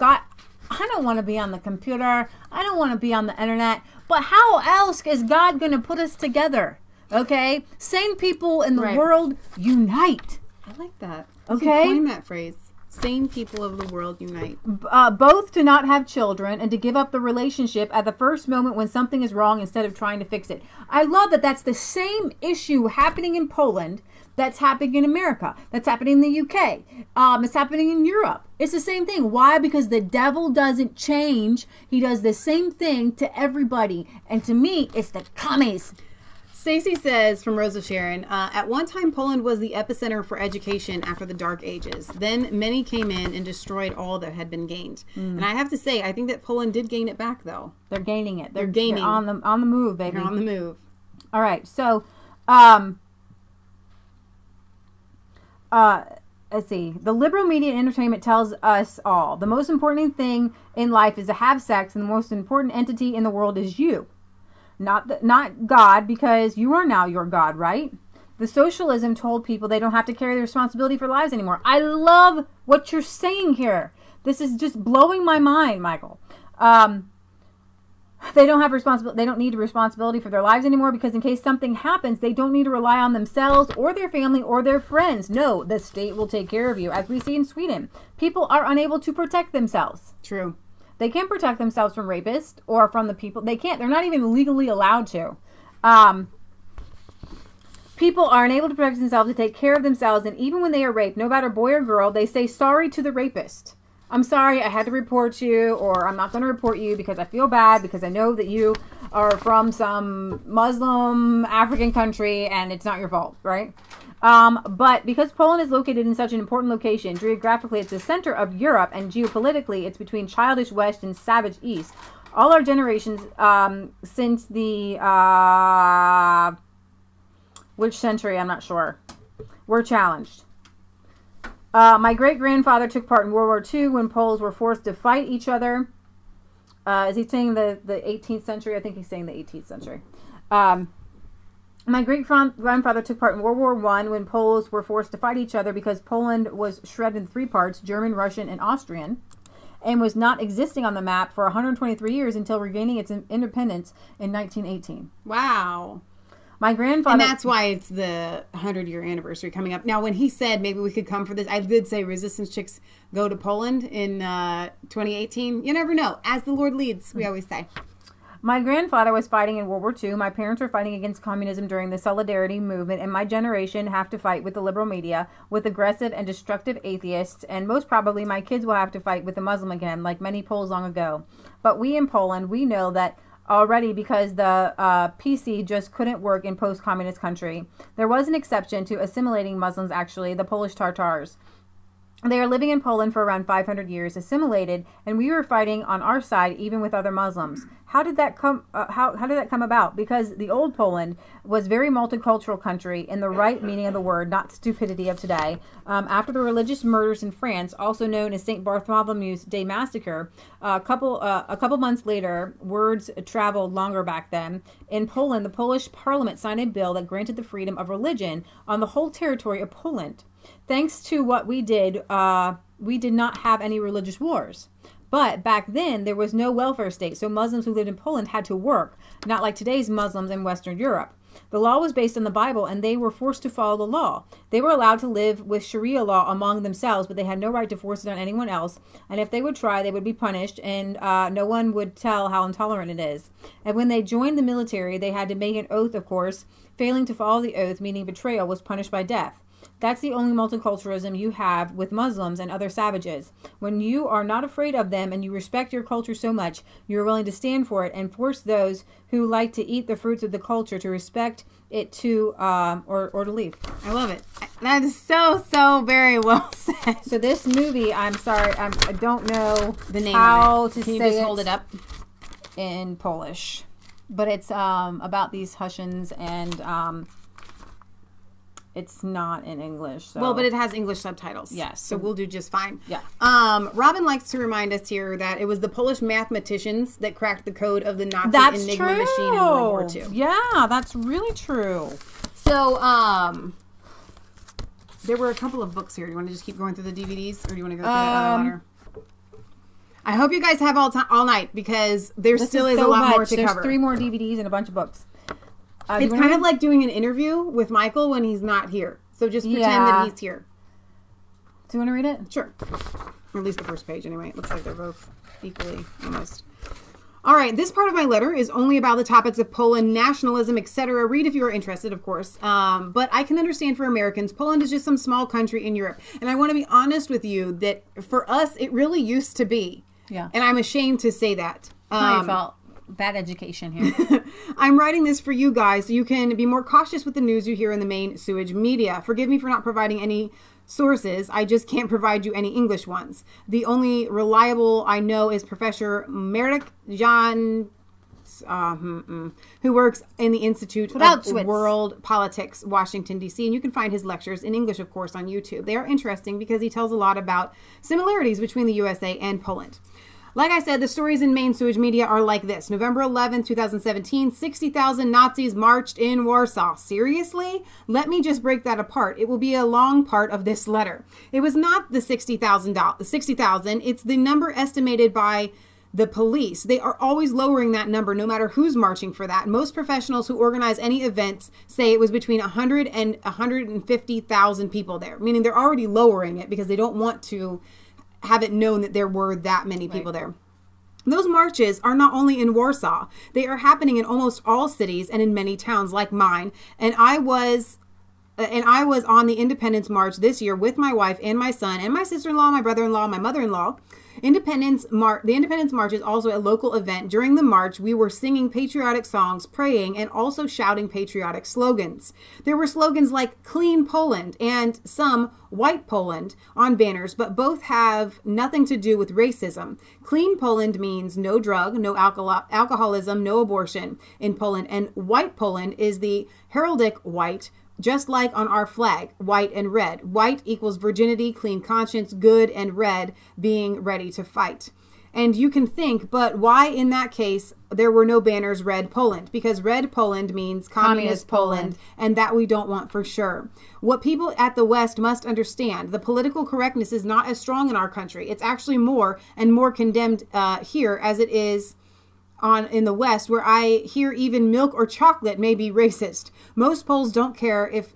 I don't want to be on the computer. I don't want to be on the internet. But how else is God going to put us together? Okay? Sane people in the world unite. I like that. Okay? Coin that phrase. Sane people of the world unite. Both to not have children and to give up the relationship at the first moment when something is wrong instead of trying to fix it. I love that that's the same issue happening in Poland that's happening in America. That's happening in the UK. It's happening in Europe. It's the same thing. Why? Because the devil doesn't change. He does the same thing to everybody. And to me, it's the commies. Stacy says from Rose of Sharon, at one time Poland was the epicenter for education after the Dark Ages. Then many came in and destroyed all that had been gained. And I have to say, I think that Poland did gain it back, though. They're gaining it. They're gaining. On the move, baby. They're on the move. All right. So, let's see. The liberal media and entertainment tells us all the most important thing in life is to have sex, and the most important entity in the world is you. Not God, because you are now your God, right? The socialism told people they don't have to carry the responsibility for lives anymore. I love what you're saying here. This is just blowing my mind, Michael. They don't have responsibility. They don't need responsibility for their lives anymore because in case something happens, they don't need to rely on themselves or their family or their friends. No, the state will take care of you. As we see in Sweden, people are unable to protect themselves. True. They can't protect themselves from rapists or from the people. They can't. They're not even legally allowed to. People are unable to protect themselves, to take care of themselves, and even when they are raped, no matter boy or girl, they say sorry to the rapist. I'm sorry, I had to report you, or I'm not going to report you because I feel bad because I know that you are from some Muslim African country and it's not your fault, right? But because Poland is located in such an important location, geographically it's the center of Europe, and geopolitically it's between childish West and savage East. All our generations since the, which century, I'm not sure, were challenged. My great-grandfather took part in World War II when Poles were forced to fight each other. Is he saying the 18th century? I think he's saying the 18th century. My great-grandfather took part in World War I when Poles were forced to fight each other because Poland was shredded in 3 parts, German, Russian, and Austrian, and was not existing on the map for 123 years until regaining its independence in 1918. Wow. My grandfather... And that's why it's the 100-year anniversary coming up. Now, when he said maybe we could come for this, I did say Resistance Chicks go to Poland in 2018. You never know. As the Lord leads, we always say. My grandfather was fighting in World War II. My parents were fighting against communism during the Solidarity movement, and my generation have to fight with the liberal media, with aggressive and destructive atheists, and most probably my kids will have to fight with the Muslim again, like many Poles long ago. But we in Poland, we know that already because the PC just couldn't work in post-communist country. There was an exception to assimilating Muslims, actually, the Polish Tatars. They are living in Poland for around 500 years, assimilated, and we were fighting on our side even with other Muslims. How did that come? How did that come about? Because the old Poland was very multicultural country in the right meaning of the word, not stupidity of today. After the religious murders in France, also known as St. Bartholomew's Day Massacre, a couple months later, words traveled longer back then. In Poland, the Polish Parliament signed a bill that granted the freedom of religion on the whole territory of Poland. Thanks to what we did not have any religious wars. But back then, there was no welfare state, so Muslims who lived in Poland had to work, not like today's Muslims in Western Europe. The law was based on the Bible, and they were forced to follow the law. They were allowed to live with Sharia law among themselves, but they had no right to force it on anyone else. And if they would try, they would be punished, and no one would tell how intolerant it is. And when they joined the military, they had to make an oath, of course. Failing to follow the oath, meaning betrayal, was punished by death. That's the only multiculturalism you have with Muslims and other savages. When you are not afraid of them and you respect your culture so much, you're willing to stand for it and force those who like to eat the fruits of the culture to respect it to or to leave. I love it. That is so very well said. So this movie, I'm sorry, I don't know the name how of it. to Can you say just hold it up in Polish, but it's about these Hussians and. It's not in English. So. Well, but it has English subtitles. Yes. So we'll do just fine. Yeah. Robin likes to remind us here that it was the Polish mathematicians that cracked the code of the Nazi Enigma machine in World War II. Yeah, that's really true. So, there were a couple of books here. Do you want to just keep going through the DVDs, or do you want to go through the letter? I hope you guys have all night, because there still is a lot more to cover. There's 3 more DVDs and a bunch of books. It's kind of like doing an interview with Michael when he's not here. So just pretend that he's here. Do you want to read it? Sure. Or at least the first page, anyway. It looks like they're both equally, almost. All right. This part of my letter is only about the topics of Poland, nationalism, etc. Read if you are interested, of course. But I can understand for Americans, Poland is just some small country in Europe. And I want to be honest with you that for us, it really used to be. Yeah. And I'm ashamed to say that. How you felt? Bad education here. I'm writing this for you guys so you can be more cautious with the news you hear in the main sewage media. Forgive me for not providing any sources. I just can't provide you any English ones. The only reliable I know is Professor Merrick John, who works in the Institute of World Politics, Washington, D.C. And you can find his lectures in English, of course, on YouTube. They are interesting because he tells a lot about similarities between the USA and Poland. Like I said, the stories in main sewage media are like this. November 11, 2017, 60,000 Nazis marched in Warsaw. Seriously? Let me just break that apart. It will be a long part of this letter. It was not the 60,000. It's the number estimated by the police. They are always lowering that number no matter who's marching for that. Most professionals who organize any events say it was between 100 and 150,000 people there, meaning they're already lowering it because they don't want to have it known that there were that many people there. Those marches are not only in Warsaw, they are happening in almost all cities and in many towns like mine. And I was on the Independence March this year with my wife and my son and my sister-in-law, my brother-in-law, my mother-in-law. The Independence March is also a local event. During the march, we were singing patriotic songs, praying, and also shouting patriotic slogans. There were slogans like Clean Poland and some White Poland on banners, but both have nothing to do with racism. Clean Poland means no drug, no alcoholism, no abortion in Poland, and White Poland is the heraldic white, just like on our flag, white and red. White equals virginity, clean conscience, good, and red being ready to fight. And you can think, but why in that case there were no banners Red Poland? Because Red Poland means Communist Poland, and that we don't want for sure. What people at the West must understand, the political correctness is not as strong in our country. It's actually more and more condemned here as it is in the West, where I hear even milk or chocolate may be racist. Most Poles don't care if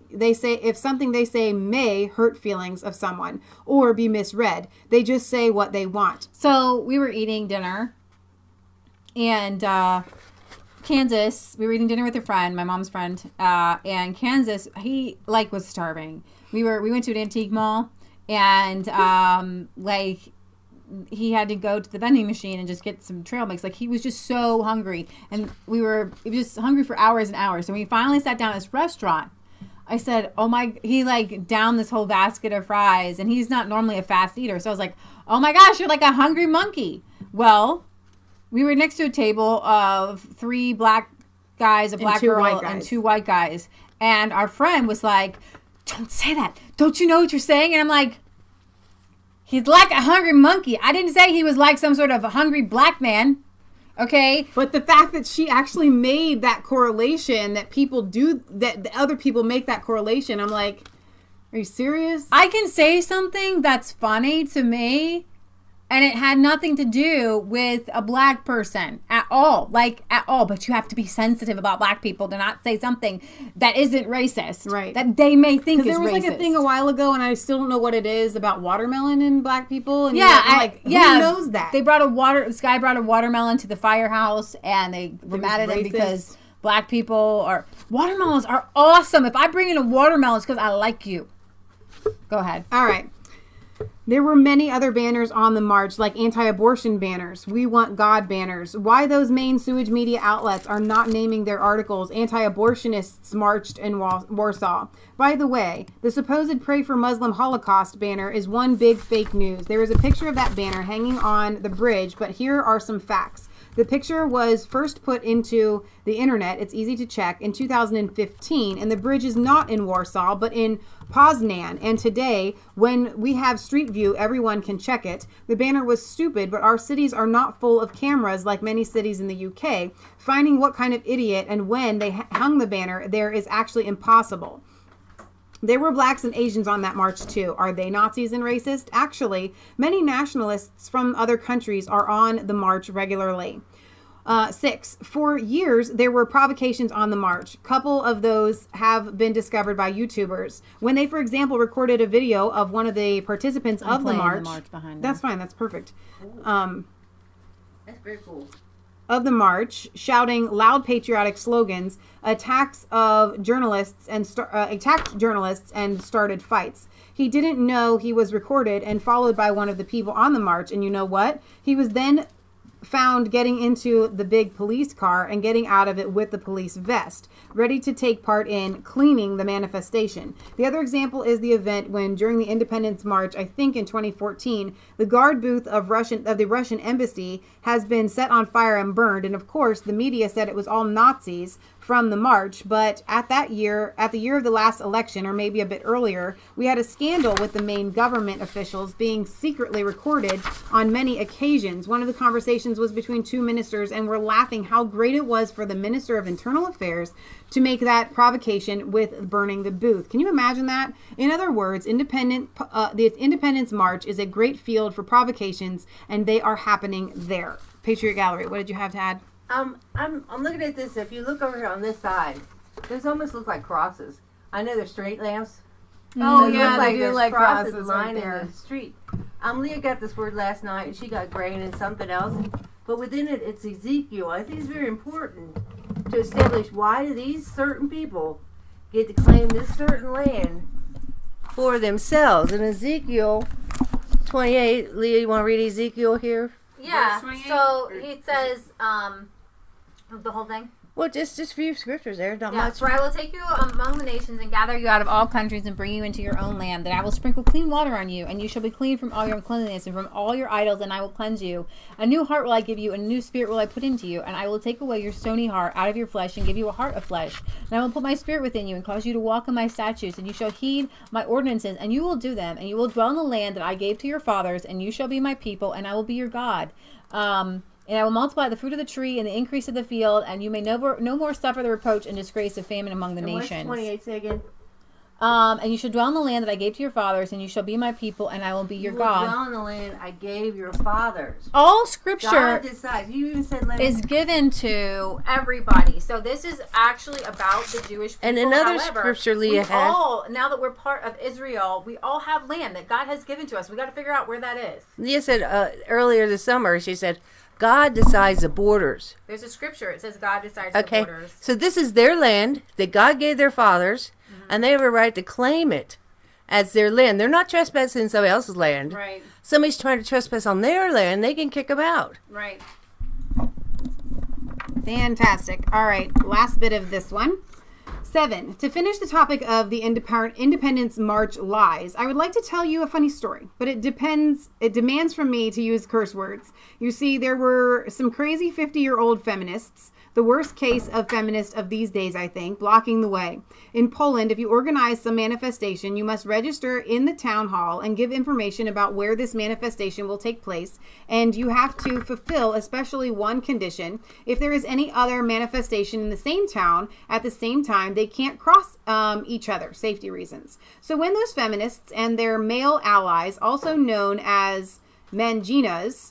something they say may hurt feelings of someone or be misread. They just say what they want. So we were eating dinner, and Kansas. We were eating dinner with a friend, my mom's friend, and Kansas. He was starving. We went to an antique mall, and he had to go to the vending machine and just get some trail mix. Like, he was just so hungry, and he was just hungry for hours and hours. So when we finally sat down at this restaurant, I said, oh my, he like downed this whole basket of fries, and he's not normally a fast eater. So I was like, oh my gosh, you're like a hungry monkey. Well, we were next to a table of 3 black guys, a black girl, and 2 white guys. And our friend was like, don't say that. Don't you know what you're saying? And I'm like, he's like a hungry monkey. I didn't say he was like some sort of a hungry black man. Okay? But the fact that she actually made that correlation, that people do, that the other people make that correlation, I'm like, are you serious? I can say something that's funny to me, and it had nothing to do with a black person at all. Like, at all. But you have to be sensitive about black people to not say something that isn't racist. Right. That they may think is racist. Because there was like a thing a while ago, and I still don't know what it is, about watermelon and black people. And who knows that? This guy brought a watermelon to the firehouse, and they were mad at him because black people watermelons are awesome. If I bring in a watermelon, it's because I like you. Go ahead. All right. There were many other banners on the march, like anti-abortion banners, We Want God banners. Why those main sewage media outlets are not naming their articles Anti-Abortionists Marched in Warsaw. By the way, the supposed Pray for Muslim Holocaust banner is one big fake news. There is a picture of that banner hanging on the bridge, but here are some facts. The picture was first put into the internet, it's easy to check, in 2015, and the bridge is not in Warsaw, but in Poznan. And today, when we have Street View, everyone can check it. The banner was stupid, but our cities are not full of cameras like many cities in the UK. Finding what kind of idiot and when they hung the banner there is actually impossible. There were blacks and Asians on that march too. Are they Nazis and racist? Actually, many nationalists from other countries are on the march regularly. 6. For years, there were provocations on the march. A couple of those have been discovered by YouTubers. When they, for example, recorded a video of one of the participants of the march behind that's fine. That's perfect. That's very cool. Of the march, shouting loud patriotic slogans, attacked journalists and started fights. He didn't know he was recorded and followed by one of the people on the march. And you know what? He was then found getting into the big police car and getting out of it with the police vest, ready to take part in cleaning the manifestation. The other example is the event when, during the Independence March, I think in 2014, the guard booth of the Russian embassy has been set on fire and burned, and of course the media said it was all Nazis from the march. But at the year of the last election, or maybe a bit earlier, we had a scandal with the main government officials being secretly recorded on many occasions. One of the conversations was between 2 ministers, and we're laughing how great it was for the Minister of Internal Affairs to make that provocation with burning the booth. Can you imagine that? In other words, the Independence March is a great field for provocations, and they are happening there. Patriot Gallery, what did you have to add? I'm looking at this. If you look over here on this side, those almost look like crosses. I know they're street lamps. Oh yeah, they do like crosses lying right there. in the street. Leah got this word last night, and she got grain and something else. But within it, it's Ezekiel. I think it's very important to establish why do these certain people get to claim this certain land for themselves. In Ezekiel 28, Leah, you want to read Ezekiel here? Yeah. So he says, the whole thing. Well, just a few scriptures there, not much. For I will take you among the nations and gather you out of all countries and bring you into your own land. Then I will sprinkle clean water on you, and you shall be clean from all your uncleanness and from all your idols, and I will cleanse you. A new heart will I give you, and a new spirit will I put into you, and I will take away your stony heart out of your flesh and give you a heart of flesh. And I will put my spirit within you and cause you to walk in my statutes, and you shall heed my ordinances, and you will do them, and you will dwell in the land that I gave to your fathers, and you shall be my people, and I will be your God. And I will multiply the fruit of the tree and the increase of the field, and you may no more suffer the reproach and disgrace of famine among the nations. 28 say again. And you shall dwell in the land that I gave to your fathers, and you shall be my people, and I will be your God. Dwell in the land I gave your fathers. All scripture God decides. You even said is given to everybody. So this is actually about the Jewish people. And another scripture Leah had. Now that we're part of Israel, we all have land that God has given to us. We got to figure out where that is. Leah said earlier this summer, she said, God decides the borders. There's a scripture. It says God decides the borders. So this is their land that God gave their fathers, and they have a right to claim it. as their land. They're not trespassing somebody else's land. Right. Somebody's trying to trespass on their land. They can kick them out. Right. Fantastic. All right. Last bit of this one. 7. To finish the topic of the Independence March lies, I would like to tell you a funny story, but it demands from me to use curse words. You see, there were some crazy 50-year-old feminists, the worst case of feminist of these days, I think, blocking the way. In Poland, if you organize some manifestation, you must register in the town hall and give information about where this manifestation will take place, and you have to fulfill especially one condition. If there is any other manifestation in the same town at the same time, they can't cross each other, safety reasons. So when those feminists and their male allies, also known as manginas,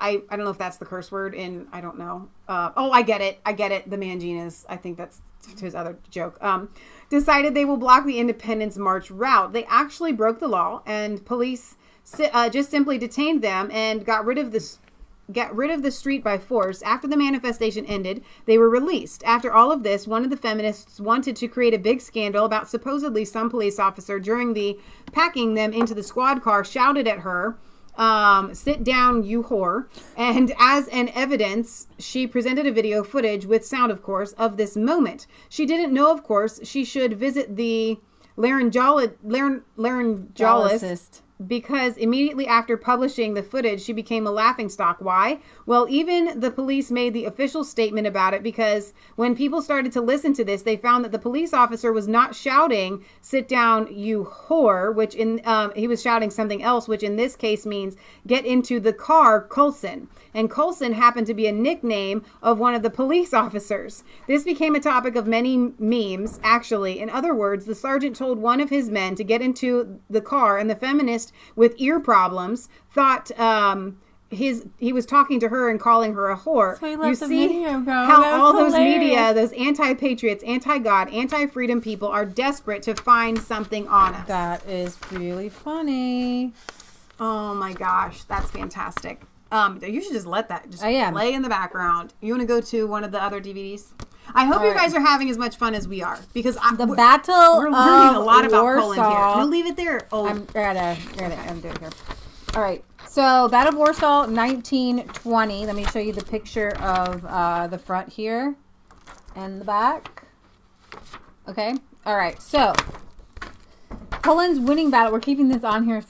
I don't know if that's the curse word in, I don't know. I get it. The manginas. I think that's his other joke. Decided they will block the Independence March route. They actually broke the law, and police just simply detained them and got rid of the street by force. After the manifestation ended, they were released. After all of this, one of the feminists wanted to create a big scandal about supposedly some police officer during the packing them into the squad car shouted at her, sit down, you whore. And as an evidence, she presented a video footage with sound, of course, of this moment. She didn't know, of course, she should visit the laryngeologist, because immediately after publishing the footage, she became a laughingstock. Why? Well, even the police made the official statement about it, because when people started to listen to this, they found that the police officer was not shouting, sit down, you whore, which he was shouting something else, which in this case means get into the car, Coulson. And Coulson happened to be a nickname of one of the police officers. This became a topic of many memes, actually. In other words, the sergeant told one of his men to get into the car, and the feminist with ear problems thought he was talking to her and calling her a whore. So you see how all those media, those anti-patriots, anti-God, anti-freedom people are desperate to find something on us. That is really funny. Oh my gosh, that's fantastic. You should just let that play in the background. You want to go to one of the other DVDs? I hope you guys are having as much fun as we are, because we're learning a lot about Poland here. No, leave it there. Oh, I'm doing it here. All right. So Battle of Warsaw, 1920. Let me show you the picture of the front here and the back. Okay. All right. So Poland's winning battle. We're keeping this on here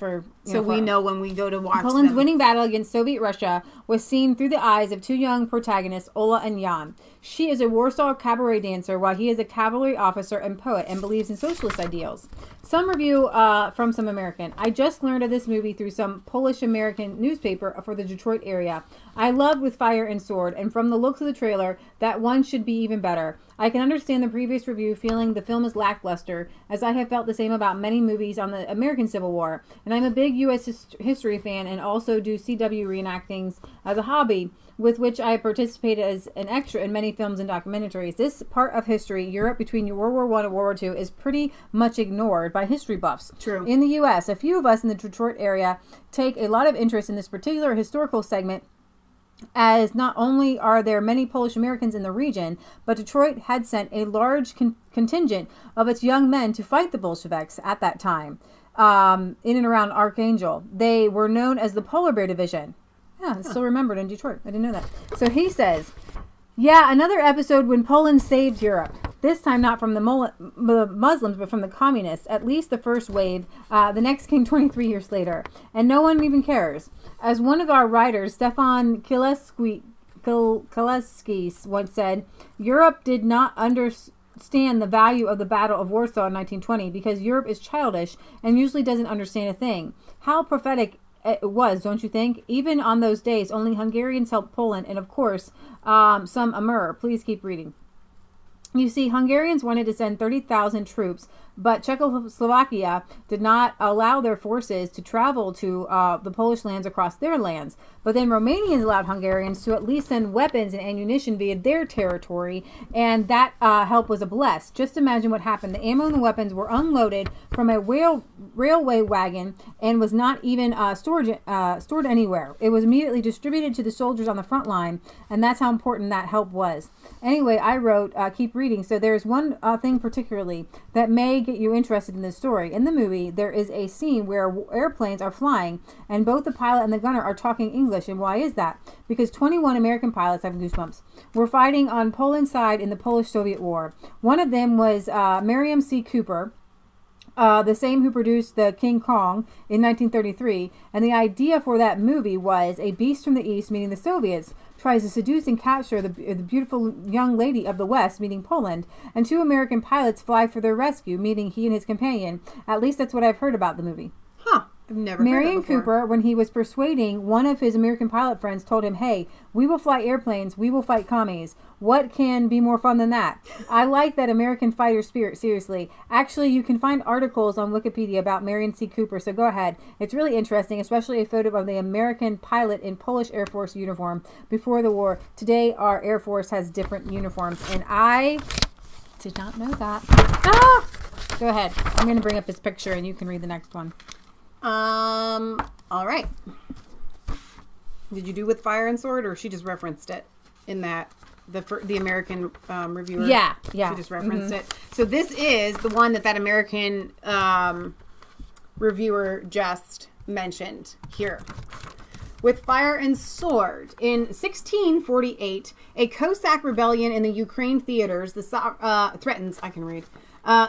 we know when we go to watch Poland's winning battle against Soviet Russia was seen through the eyes of two young protagonists, Ola and Jan. She is a Warsaw cabaret dancer, while he is a cavalry officer and poet and believes in socialist ideals. Some review from some American. I just learned of this movie through some Polish-American newspaper for the Detroit area. I loved With Fire and Sword, and from the looks of the trailer, that one should be even better. I can understand the previous review feeling the film is lackluster, as I have felt the same about many movies on the American Civil War, and I'm a big U.S. history fan and also do CW reenactings as a hobby, with which I participated as an extra in many films and documentaries. This part of history, Europe between World War I and World War II, is pretty much ignored by history buffs. True. In the U.S., a few of us in the Detroit area take a lot of interest in this particular historical segment, as not only are there many Polish Americans in the region, but Detroit had sent a large contingent of its young men to fight the Bolsheviks at that time, in and around Archangel. They were known as the Polar Bear Division. Yeah, it's still remembered in Detroit. I didn't know that. So he says, yeah, another episode when Poland saved Europe. This time not from the Muslims, but from the communists. At least the first wave. The next came 23 years later. And no one even cares. As one of our writers, Stefan Kileskis once said, Europe did not understand the value of the Battle of Warsaw in 1920 because Europe is childish and usually doesn't understand a thing. How prophetic it was, don't you think? Even on those days, only Hungarians helped Poland, and of course, some Amur. Please keep reading. You see, Hungarians wanted to send 30,000 troops, but Czechoslovakia did not allow their forces to travel to the Polish lands across their lands. But then Romanians allowed Hungarians to at least send weapons and ammunition via their territory, and that help was a bless. Just imagine what happened. The ammo and the weapons were unloaded from a railway wagon and was not even stored anywhere. It was immediately distributed to the soldiers on the front line, and that's how important that help was. Anyway, I wrote, keep reading. So there's one thing particularly that may get you interested in this story. In the movie, there is a scene where airplanes are flying, and both the pilot and the gunner are talking English. And why is that? Because 21 American pilots, I have goosebumps, were fighting on Poland's side in the Polish-Soviet War. One of them was Miriam C. Cooper, the same who produced the King Kong in 1933. And the idea for that movie was a beast from the East, meaning the Soviets, tries to seduce and capture the beautiful young lady of the West, meaning Poland, and 2 American pilots fly for their rescue, meaning he and his companion. At least that's what I've heard about the movie. Huh. I've never heard that before. Cooper, when he was persuading one of his American pilot friends, told him, hey, we will fly airplanes, we will fight commies. What can be more fun than that? I like that American fighter spirit, seriously. Actually, you can find articles on Wikipedia about Marion C. Cooper, so go ahead. It's really interesting, especially a photo of the American pilot in Polish Air Force uniform before the war. Today, our Air Force has different uniforms, and I did not know that. Ah! Go ahead. I'm going to bring up this picture, and you can read the next one. All right. Did you do with fire and sword, or she just referenced it in that the American reviewer? Yeah. She just referenced it. So this is the one that American reviewer just mentioned here. With fire and sword. In 1648, a Cossack rebellion in the Ukraine theaters threatens. I can read.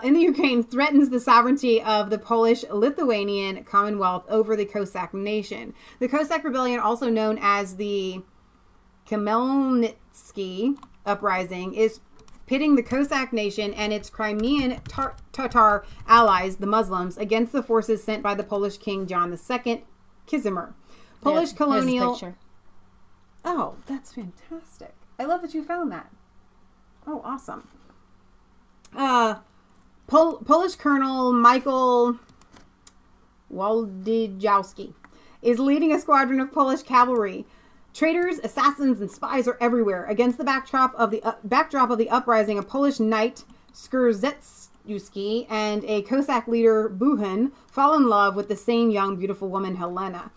In the Ukraine threatens the sovereignty of the Polish-Lithuanian Commonwealth over the Cossack nation. The Cossack rebellion, also known as the Khmelnytsky uprising, is pitting the Cossack nation and its Crimean Tatar allies, the Muslims, against the forces sent by the Polish King John II Kazimir. Polish colonial... Oh, that's fantastic. I love that you found that. Oh, awesome. Polish Colonel Michael Waldyjowski is leading a squadron of Polish cavalry. Traitors, assassins, and spies are everywhere. Against the backdrop of the uprising, a Polish knight, Skrzycki, and a Cossack leader, Buhun, fall in love with the same young, beautiful woman, Helena.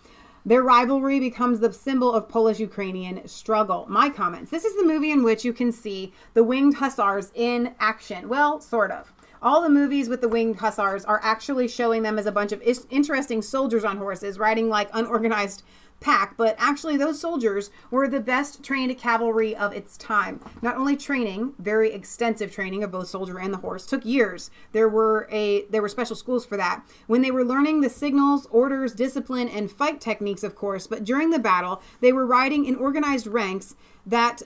Their rivalry becomes the symbol of Polish-Ukrainian struggle. My comments. This is the movie in which you can see the winged hussars in action. Well, sort of. All the movies with the winged hussars are actually showing them as a bunch of interesting soldiers on horses riding like unorganized pack, but actually those soldiers were the best trained cavalry of its time. Not only training, very extensive training of both soldier and the horse, took years. There were special schools for that. When they were learning the signals, orders, discipline, and fight techniques, of course, but during the battle, they were riding in organized ranks that,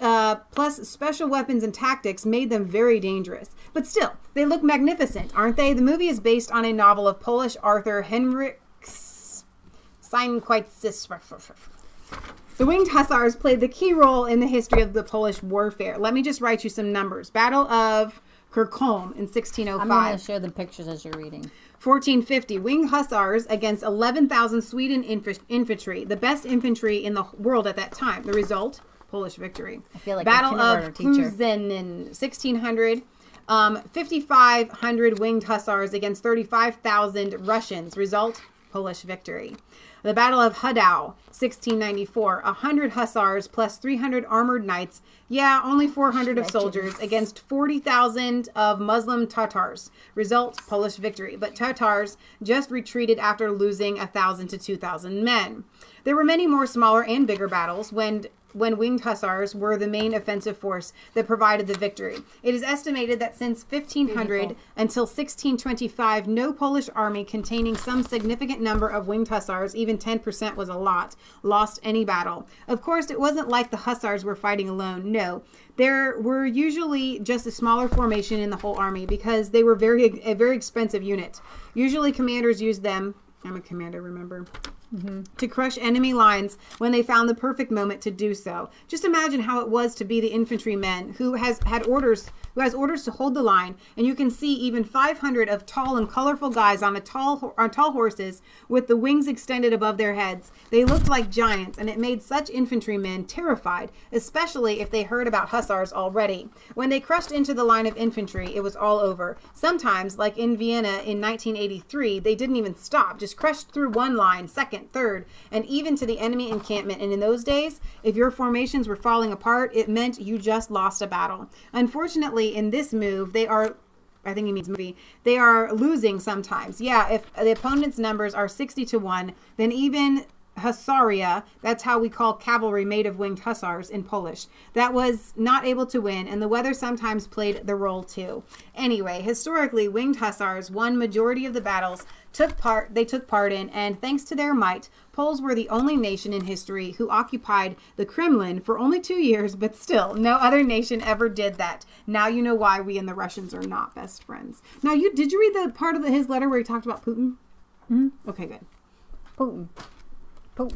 plus special weapons and tactics, made them very dangerous. But still, they look magnificent, aren't they? The movie is based on a novel of Polish author Henryk Sienkiewicz. The winged hussars played the key role in the history of the Polish warfare. Let me just write you some numbers. Battle of Kirchholm in 1605. I'm going to show the pictures as you're reading. 1450, winged hussars against 11,000 Sweden infantry, the best infantry in the world at that time. The result, Polish victory. I feel like Battle of Kluzen in 1600. 5,500 winged hussars against 35,000 Russians. Result, Polish victory. The Battle of Hudau, 1694. 100 hussars plus 300 armored knights. Yeah, only 400 of soldiers against 40,000 of Muslim Tatars. Result, Polish victory. But Tatars just retreated after losing 1,000 to 2,000 men. There were many more smaller and bigger battles when winged hussars were the main offensive force that provided the victory. It is estimated that since 1500 until 1625, no Polish army containing some significant number of winged hussars, even 10% was a lot, lost any battle. Of course, it wasn't like the hussars were fighting alone. No, there were usually just a smaller formation in the whole army because they were a very expensive unit. Usually commanders used them. I'm a commander, remember? to crush enemy lines when they found the perfect moment to do so. Just imagine how it was to be the infantryman who has orders to hold the line, and you can see even 500 of tall and colorful guys on tall horses with the wings extended above their heads. They looked like giants, and it made such infantrymen terrified, especially if they heard about hussars already. When they crushed into the line of infantry, it was all over. Sometimes, like in Vienna in 1983, they didn't even stop, just crushed through one line, second, third, and even to the enemy encampment. And in those days, if your formations were falling apart, it meant you just lost a battle. Unfortunately, in this move, they are losing sometimes. Yeah, if the opponent's numbers are 60-1, then even Hussaria, that's how we call cavalry made of winged hussars in Polish, that was not able to win, and the weather sometimes played the role too. Anyway, historically, winged hussars won majority of the battles they took part in, and thanks to their might, Poles were the only nation in history who occupied the Kremlin for only 2 years, but still, no other nation ever did that. Now you know why we and the Russians are not best friends. Now, did you read the part of his letter where he talked about Putin? Mm-hmm. Okay, good. Putin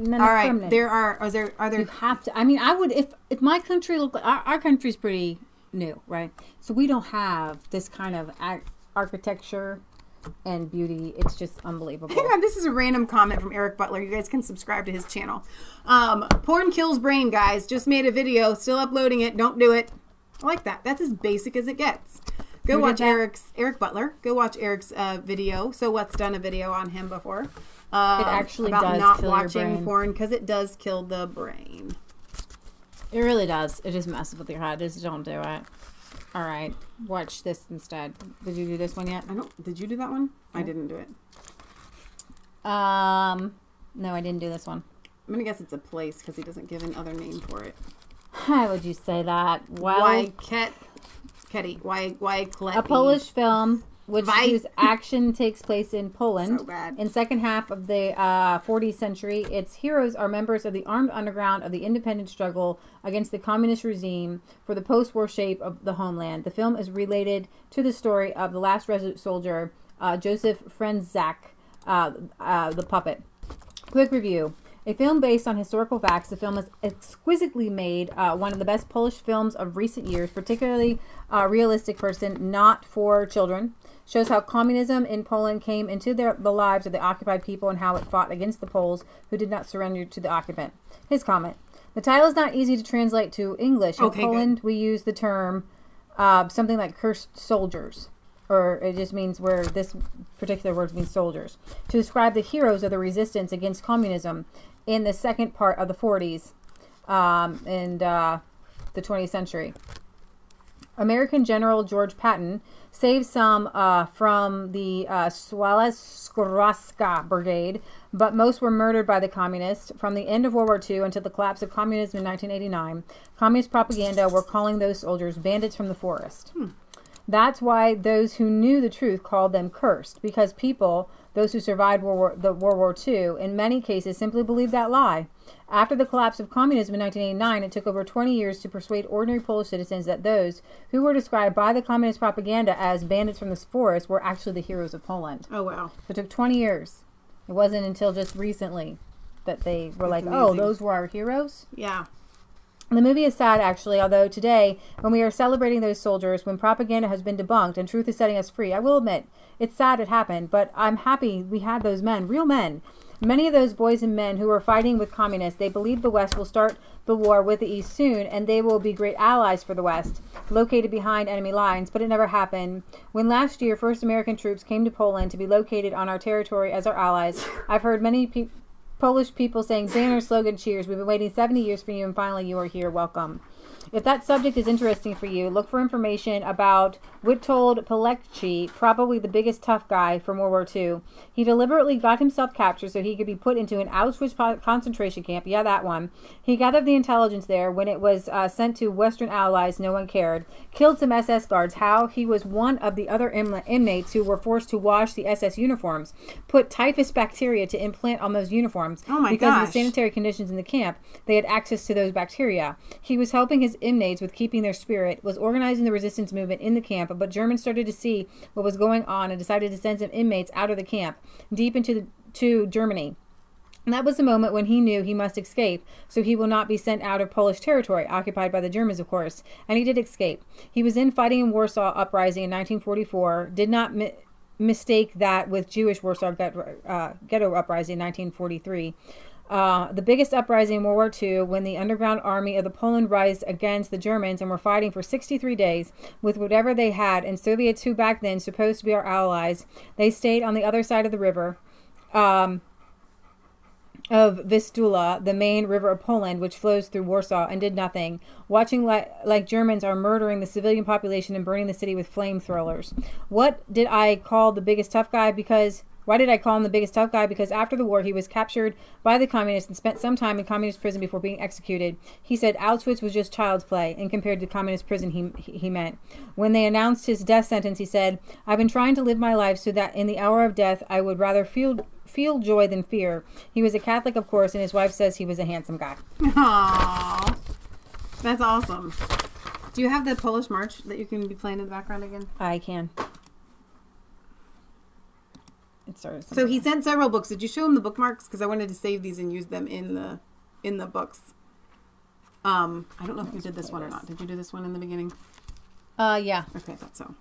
and all right, Kremlin. Are there? You have to. I mean, I would if my country looked like our country's pretty new, right? So we don't have this kind of architecture and beauty. It's just unbelievable. Hang on, this is a random comment from Eric Butler. You guys can subscribe to his channel. Porn kills brain, guys. Just made a video, still uploading it. Don't do it. I like that. That's as basic as it gets. Go watch Eric Butler. Go watch Eric's video. So What's done a video on him before. It actually about does not kill watching your brain. porn because it does kill the brain. It really does. It just messes with your head. Just don't do it. All right, watch this instead. Did you do this one yet? Did you do that one? I didn't do it. No, I didn't do this one. I'm gonna guess it's a place because he doesn't give another name for it. Why would you say that? Well, why a Polish film whose action takes place in Poland. So bad. In second half of the 40th century. Its heroes are members of the armed underground of the independence struggle against the communist regime for the post-war shape of the homeland. The film is related to the story of the last resolute soldier, Joseph Frenzak, the puppet. Quick review. A film based on historical facts, the film is exquisitely made, one of the best Polish films of recent years, particularly realistic person, not for children. Shows how communism in Poland came into the lives of the occupied people and how it fought against the Poles who did not surrender to the occupant. His comment. The title is not easy to translate to English. In Poland, we use the term something like cursed soldiers. Or it just means where this particular word means soldiers. To describe the heroes of the resistance against communism in the second part of the 40s and the 20th century. American General George Patton saved some from the Swalenskroska Brigade, but most were murdered by the communists. From the end of World War II until the collapse of communism in 1989, communist propaganda were calling those soldiers bandits from the forest. That's why those who knew the truth called them cursed, because people, those who survived World War II, in many cases simply believed that lie. After the collapse of communism in 1989, it took over 20 years to persuade ordinary Polish citizens that those who were described by the communist propaganda as bandits from the forest were actually the heroes of Poland. Oh, wow. So it took 20 years. It wasn't until just recently that they were like, oh, those were our heroes? Yeah. The movie is sad, actually, although today, when we are celebrating those soldiers, when propaganda has been debunked and truth is setting us free, I will admit, it's sad it happened, but I'm happy we had those men, real men. Many of those boys and men who were fighting with communists, they believe the West will start the war with the East soon, and they will be great allies for the West, located behind enemy lines, but it never happened. When last year, first American troops came to Poland to be located on our territory as our allies, I've heard many Polish people saying banner, slogan, cheers. We've been waiting 70 years for you, and finally you are here. Welcome. If that subject is interesting for you, look for information about Witold Pilecki, probably the biggest tough guy from World War II. He deliberately got himself captured so he could be put into an Auschwitz concentration camp. Yeah, that one. He gathered the intelligence there. When it was sent to Western Allies, no one cared. Killed some SS guards. How? He was one of the other inmates who were forced to wash the SS uniforms. Put typhus bacteria to implant on those uniforms. Oh my because gosh. of the sanitary conditions in the camp, they had access to those bacteria. He was helping his inmates with keeping their spirit, was organizing the resistance movement in the camp, but Germans started to see what was going on and decided to send some inmates out of the camp, deep into Germany. And that was the moment when he knew he must escape, so he will not be sent out of Polish territory, occupied by the Germans, of course. And he did escape. He was in fighting in Warsaw Uprising in 1944, did not mistake that with Jewish Warsaw Ghetto Uprising in 1943. The biggest uprising in World War II, when the underground army of the Poland rised against the Germans and were fighting for 63 days with whatever they had, and Soviets, who back then supposed to be our allies, they stayed on the other side of the river of Vistula, the main river of Poland, which flows through Warsaw, and did nothing, watching like Germans are murdering the civilian population and burning the city with flamethrowers. What did I call the biggest tough guy? Why did I call him the biggest tough guy? Because after the war, he was captured by the communists and spent some time in communist prison before being executed. He said Auschwitz was just child's play, and compared to communist prison, he meant. When they announced his death sentence, he said, "I've been trying to live my life so that in the hour of death, I would rather feel joy than fear." He was a Catholic, of course, and his wife says he was a handsome guy. Aww. That's awesome. Do you have the Polish March that you can be playing in the background again? I can. So he sent several books. Did you show him the bookmarks? Because I wanted to save these and use them in the books. I don't know if you did this one or not. Did you do this one in the beginning? Yeah. Okay, that's so.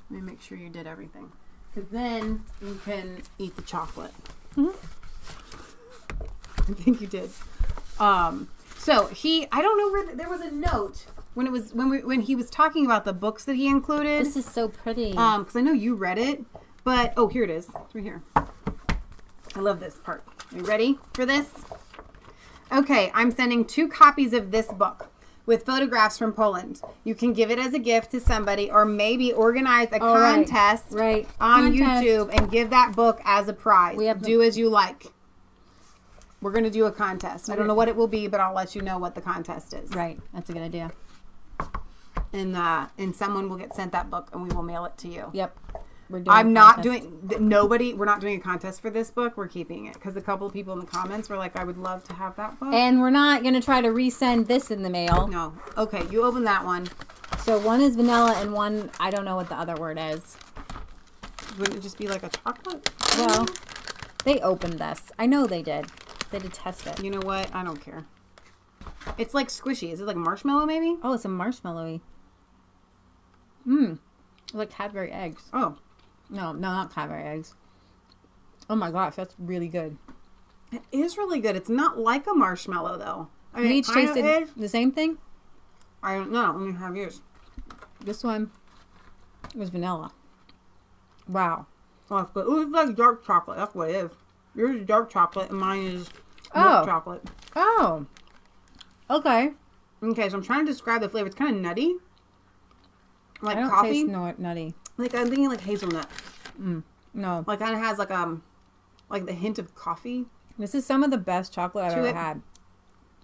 Let me make sure you did everything. Because then you can eat the chocolate. Mm-hmm. I think you did. So I don't know where there was a note when he was talking about the books that he included. This is so pretty. Because I know you read it. But, oh, here it is. It's right here. I love this part. Are you ready for this? Okay, I'm sending 2 copies of this book with photographs from Poland. You can give it as a gift to somebody or maybe organize a contest on YouTube and give that book as a prize. Do as you like. We're going to do a contest. I don't know what it will be, but I'll let you know what the contest is. Right. That's a good idea. And someone will get sent that book and we will mail it to you. Yep. We're not doing a contest for this book. We're keeping it because a couple of people in the comments were like, I would love to have that book. And we're not going to try to resend this in the mail. No. Okay, you open that one. So one is vanilla and one, I don't know what the other word is. Wouldn't it just be like a chocolate? Well, they opened this. I know they did. They did test it. You know what? I don't care. It's like squishy. Is it like marshmallow maybe? Oh, it's a marshmallowy. Like Cadbury eggs. Oh. No, not Cadbury eggs. Oh my gosh, that's really good. It is really good. It's not like a marshmallow though. I mean, we each tasted the same thing? I don't know. Let me have yours. This one was vanilla. Wow. Oh, it's good. Ooh, it's like dark chocolate. That's what it is. Yours is dark chocolate and mine is milk chocolate. Oh. Okay. Okay, so I'm trying to describe the flavor. It's kind of nutty. Like I don't coffee. taste nutty. Like I'm thinking like hazelnut. No. Like kind of has like the hint of coffee. This is some of the best chocolate I've ever had.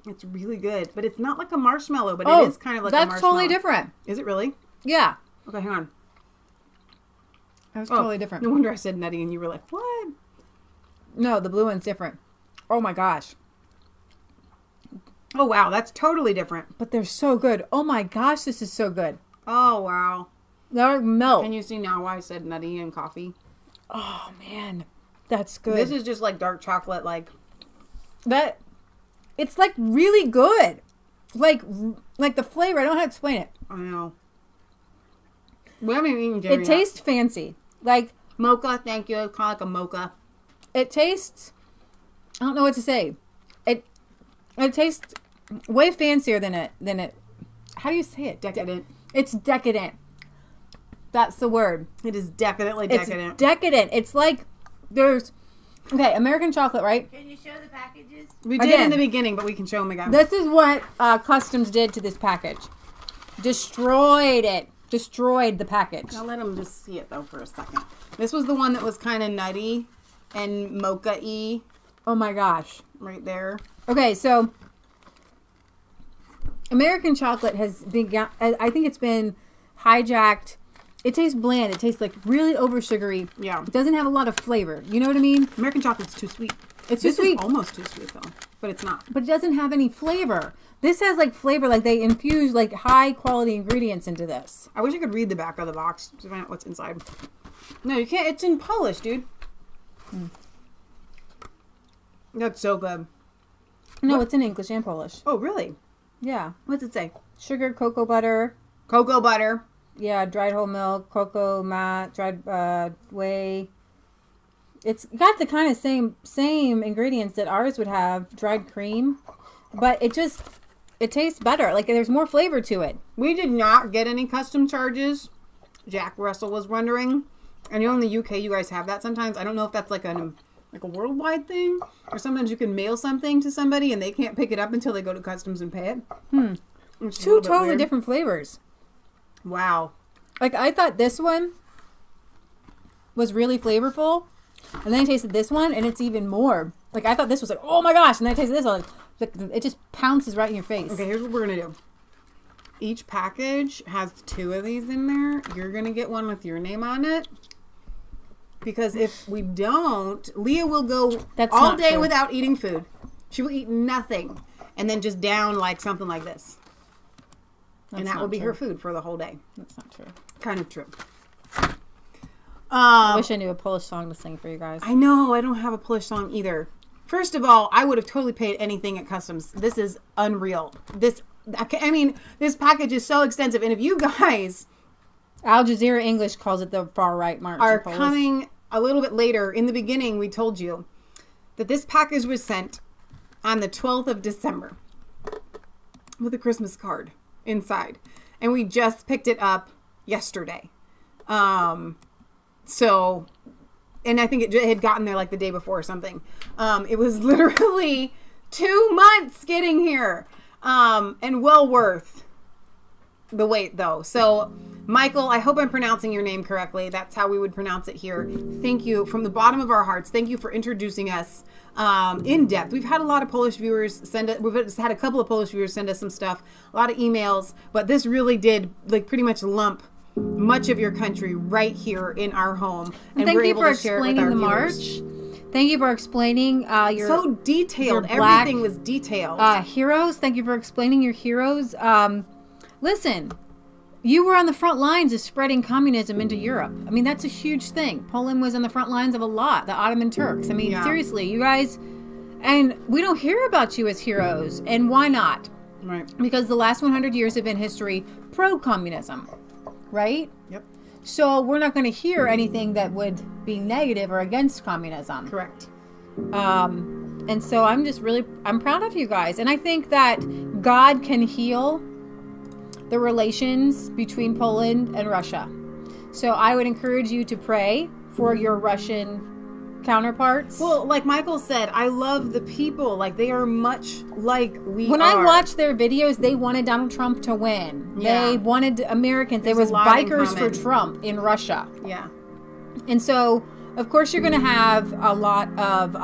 It's really good, but it's not like a marshmallow, but it is kind of like a marshmallow. That's totally different. Is it really? Yeah. Okay, hang on. That's totally different. No wonder I said nutty and you were like, what? No, the blue one's different. Oh my gosh. Oh wow, that's totally different. But they're so good. Oh my gosh, this is so good. Oh wow. They're milk. Can you see now why I said nutty and coffee? Oh man, that's good. This is just like dark chocolate, like that. It's like really good. Like the flavor. I don't know how to explain it. I know. We haven't eaten dairy It tastes fancy. Like mocha. Thank you. It's kind of like a mocha. It tastes. I don't know what to say. It tastes way fancier than it. How do you say it? Decadent. It's decadent. That's the word. It is definitely decadent. It's decadent. It's like there's... Okay, American chocolate, right? Can you show the packages? We did in the beginning, but we can show them again. This is what Customs did to this package. Destroyed it. Destroyed the package. I'll let them just see it, though, for a second. This was the one that was kind of nutty and mocha-y. Oh, my gosh. Right there. Okay, so... American chocolate has been... I think it's been hijacked... It tastes bland. It tastes like really over sugary. Yeah. It doesn't have a lot of flavor. You know what I mean? American chocolate's too sweet. It's too sweet. This is almost too sweet though, but it's not. But it doesn't have any flavor. This has like flavor, like they infuse like high quality ingredients into this. I wish I could read the back of the box to find out what's inside. No, you can't. It's in Polish, dude. That's so good. No, it's in English and Polish. Oh, really? Yeah. What's it say? Sugar, cocoa butter. Cocoa butter. Yeah, dried whole milk, cocoa mat, dried whey. It's got the kind of same ingredients that ours would have, dried cream, but it tastes better. Like there's more flavor to it. We did not get any custom charges. Jack Russell was wondering. I know in the UK you guys have that sometimes. I don't know if that's like a worldwide thing, or sometimes you can mail something to somebody and they can't pick it up until they go to customs and pay it. Two totally different flavors. Wow. Like I thought this one was really flavorful, and then I tasted this one and it's even more. Like I thought this was like, oh my gosh, and then I tasted this one, like it just pounces right in your face. Okay, here's what we're gonna do. Each package has 2 of these in there. You're gonna get one with your name on it. Because if we don't, Leah will go all day without eating food. She will eat nothing. And then just down like something like this. And that will be her food for the whole day. That's not true. Kind of true. I wish I knew a Polish song to sing for you guys. I know. I don't have a Polish song either. First of all, I would have totally paid anything at customs. This is unreal. This package is so extensive. And if you guys... Al Jazeera English calls it the far right march. Are coming a little bit later. In the beginning, we told you that this package was sent on the 12th of December with a Christmas card inside, and we just picked it up yesterday. So, and I think it had gotten there like the day before or something. It was literally 2 months getting here, and well worth the wait though. So Michael, I hope I'm pronouncing your name correctly. That's how we would pronounce it here. Thank you from the bottom of our hearts. Thank you for introducing us in depth. We've had a lot of Polish viewers we've had a couple of Polish viewers send us some stuff, a lot of emails, but this really did like pretty much lump much of your country right here in our home. And thank we're you able for to share it with explaining our the viewers. march. Thank you for explaining your so detailed. Your black, everything was detailed. Heroes. Thank you for explaining your heroes. Listen, you were on the front lines of spreading communism into Europe. I mean, that's a huge thing. Poland was on the front lines of a lot. The Ottoman Turks. I mean, seriously, you guys, and we don't hear about you as heroes. And why not? Right. Because the last 100 years have been history pro-communism, right? Yep. So we're not going to hear anything that would be negative or against communism. Correct. And so I'm proud of you guys. And I think that God can heal the relations between Poland and Russia. So I would encourage you to pray for your Russian counterparts. Well, like Michael said, I love the people. Like, they are much like we When are. I watched their videos, they wanted Donald Trump to win. Yeah. They wanted Americans. There was bikers for Trump in Russia. Yeah. And so, of course, you're going to have a lot of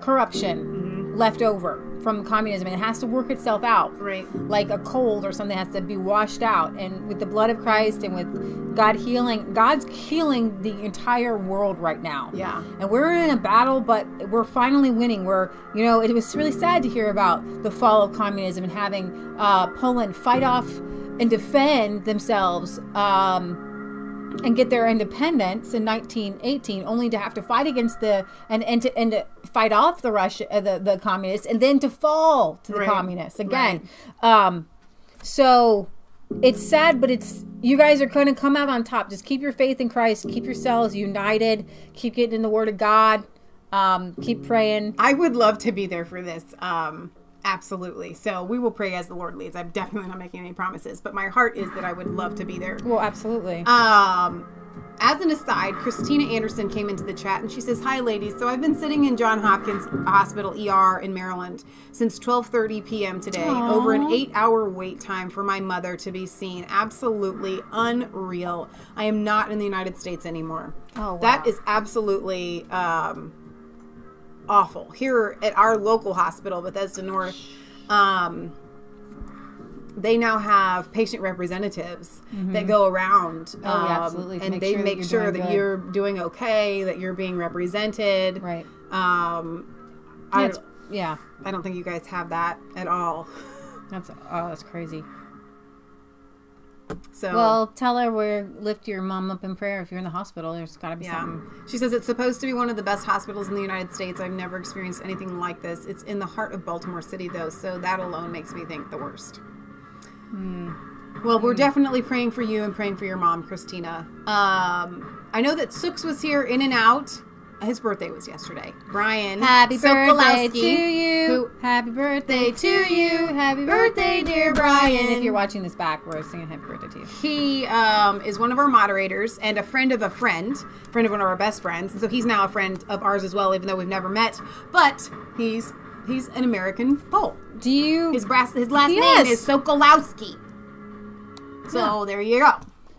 corruption left over from communism, and it has to work itself out. Right. Like a cold or something has to be washed out. And with the blood of Christ and with God's healing the entire world right now. Yeah. And we're in a battle, but we're finally winning. It was really sad to hear about the fall of communism and having Poland fight off and defend themselves and get their independence in 1918, only to have to fight against to fight off the communists, and then to fall to the communists again. Right. So it's sad, but you guys are going to come out on top. Just keep your faith in Christ. Keep yourselves united. Keep getting in the Word of God. Keep praying. I would love to be there for this. Absolutely. So we will pray as the Lord leads. I'm definitely not making any promises, but my heart is that I would love to be there. Well, absolutely. As an aside, Christina Anderson came into the chat and she says, "Hi ladies. So I've been sitting in Johns Hopkins Hospital ER in Maryland since 12:30 p.m. today. Aww. Over an 8-hour wait time for my mother to be seen. Absolutely unreal. I am not in the United States anymore." Oh, wow. That is absolutely awful. Here at our local hospital, Bethesda North, they now have patient representatives that go around absolutely. and they make sure that you're doing okay, that you're being represented. Right. I don't think you guys have that at all. That's crazy. So, well, tell her we're lift your mom up in prayer. If you're in the hospital, there's got to be something. She says it's supposed to be one of the best hospitals in the United States. I've never experienced anything like this. It's in the heart of Baltimore City, though, so that alone makes me think the worst. Well, we're definitely praying for you and praying for your mom, Christina. I know that Sooks was here in and out. His birthday was yesterday. Brian. Happy birthday to you. Who, happy birthday to you. Happy birthday, dear Brian. If you're watching this back, we're singing happy birthday to you. He is one of our moderators and a friend of friend of one of our best friends. And so he's now a friend of ours as well, even though we've never met. But he's an American Pole. Do you? His last name is Sokolowski. So there you go.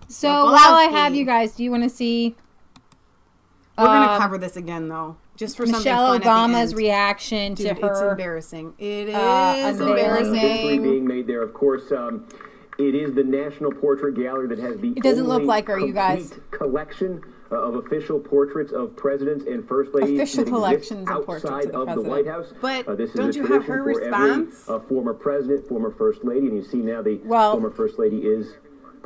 So while I have you guys, do you want to see? We're going to cover this again, though, just for something fun Michelle Obama's reaction to her. It's embarrassing. It is embarrassing. History being made there, of course. It is the National Portrait Gallery that has the It doesn't look like her, you guys. Collection of official portraits of presidents and first ladies. Official collections of portraits outside of the White House. But this don't is you a have her response? Every, former president, former first lady, and you see now the former first lady is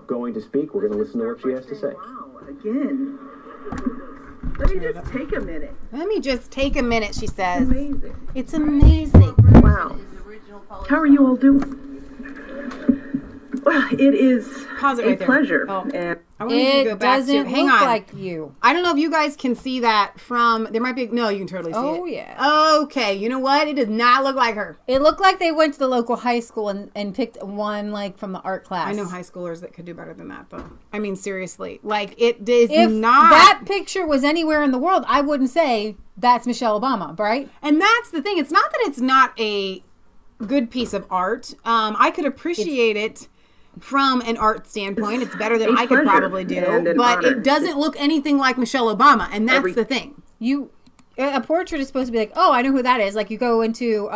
going to speak. We're going to listen to what she has to say. Wow, again. Let me just take a minute. Let me just take a minute, she says. Amazing. It's amazing. Wow. How are you all doing? Well, it is a pleasure. Oh. And I want you to go back to, hang on. Like you. I don't know if you guys can see that from, there might be, no, you can totally see it. Oh, yeah. Okay, you know what? It does not look like her. It looked like they went to the local high school and picked one, like, from the art class. I know high schoolers that could do better than that, though. I mean, seriously. Like, it is if not. That picture was anywhere in the world, I wouldn't say that's Michelle Obama, right? And that's the thing. It's not that it's not a good piece of art. I could appreciate it from an art standpoint. It's better than I could probably do, but it doesn't look anything like Michelle Obama, and that's the thing. A portrait is supposed to be like, oh, I know who that is. Like, you go into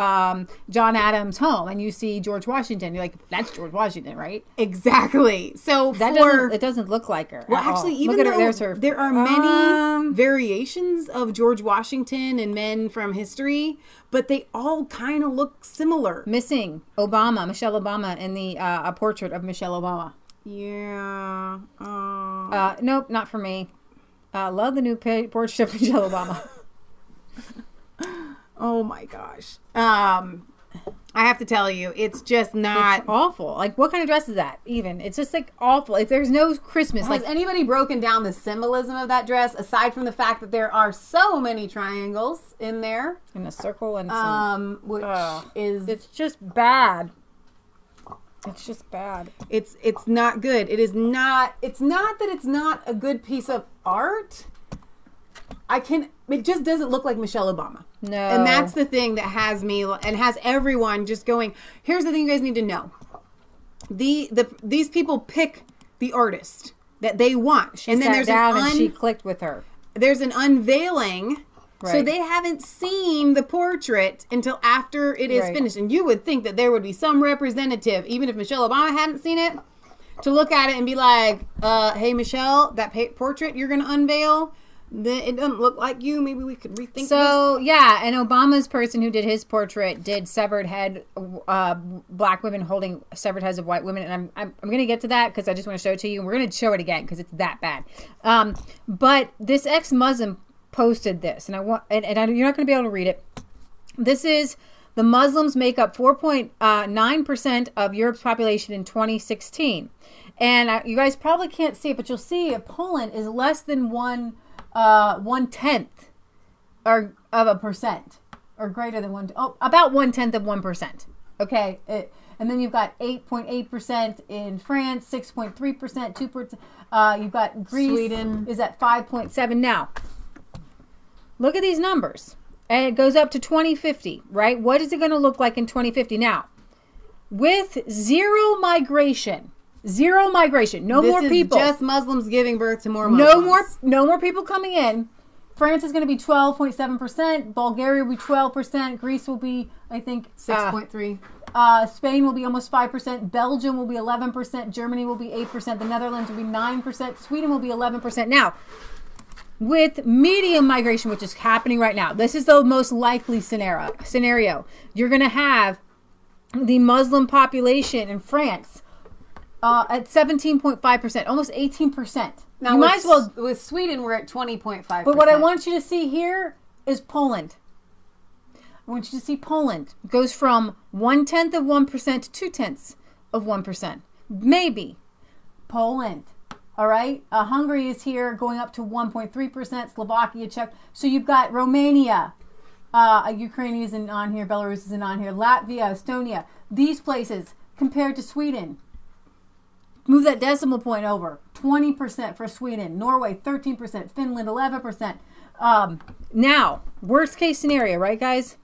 John Adams' home and you see George Washington. You're like, that's George Washington, right? Exactly. So it doesn't look like her. Well, actually, even though there are many variations of George Washington and men from history, but they all kind of look similar. Missing Michelle Obama in the a portrait of Michelle Obama. Yeah. Nope, not for me. Love the new portrait of Michelle Obama. Oh my gosh. I have to tell you, it's just not. It's awful. Like, what kind of dress is that even? It's just like awful. If there's no Christmas. Has anybody broken down the symbolism of that dress aside from the fact that there are so many triangles in there? In a circle and some. Which is. It's just bad. It's just bad. It's not good. It is not. It's not that it's not a good piece of art. It just doesn't look like Michelle Obama. No. And that's the thing that has me and has everyone just going, here's the thing you guys need to know. These people pick the artist that they want. And then and she clicked with her. There's an unveiling. Right. So they haven't seen the portrait until after it is finished. And you would think that there would be some representative, even if Michelle Obama hadn't seen it, to look at it and be like, hey, Michelle, that portrait you're going to unveil, it doesn't look like you. Maybe we could rethink this. So, yeah, and Obama's person who did his portrait did severed head, black women holding severed heads of white women. And I'm going to get to that because I just want to show it to you. And we're going to show it again because it's that bad. But this ex-Muslim posted this, and you're not going to be able to read it. This is, the Muslims make up 4.9% of Europe's population in 2016. And you guys probably can't see it, but you'll see Poland is less than 1/10 of a percent, or greater than about 1/10 of 1%. Okay, and then you've got 8.8% in France, 6.3%, 2%. You've got Greece. Sweden is at 5.7 now. Look at these numbers, and it goes up to 2050. Right? What is it going to look like in 2050 now? With zero migration. No more people. Just Muslims giving birth to more Muslims. No more people coming in. France is going to be 12.7%. Bulgaria will be 12%. Greece will be, I think, 6.3%. Spain will be almost 5%. Belgium will be 11%. Germany will be 8%. The Netherlands will be 9%. Sweden will be 11%. Now, with medium migration, which is happening right now, this is the most likely scenario. You're going to have the Muslim population in France at 17.5%, almost 18%. Now, you might as well. With Sweden, we're at 20.5%. But what I want you to see here is Poland. I want you to see Poland. It goes from 0.1% of 1% to 0.2% of 1%. Maybe. Poland. All right? Hungary is here going up to 1.3%. Slovakia, Czech. So you've got Romania. Ukraine isn't on here. Belarus isn't on here. Latvia, Estonia. These places compared to Sweden. Move that decimal point over. 20% for Sweden. Norway, 13%. Finland, 11%. Now, worst case scenario, right, guys?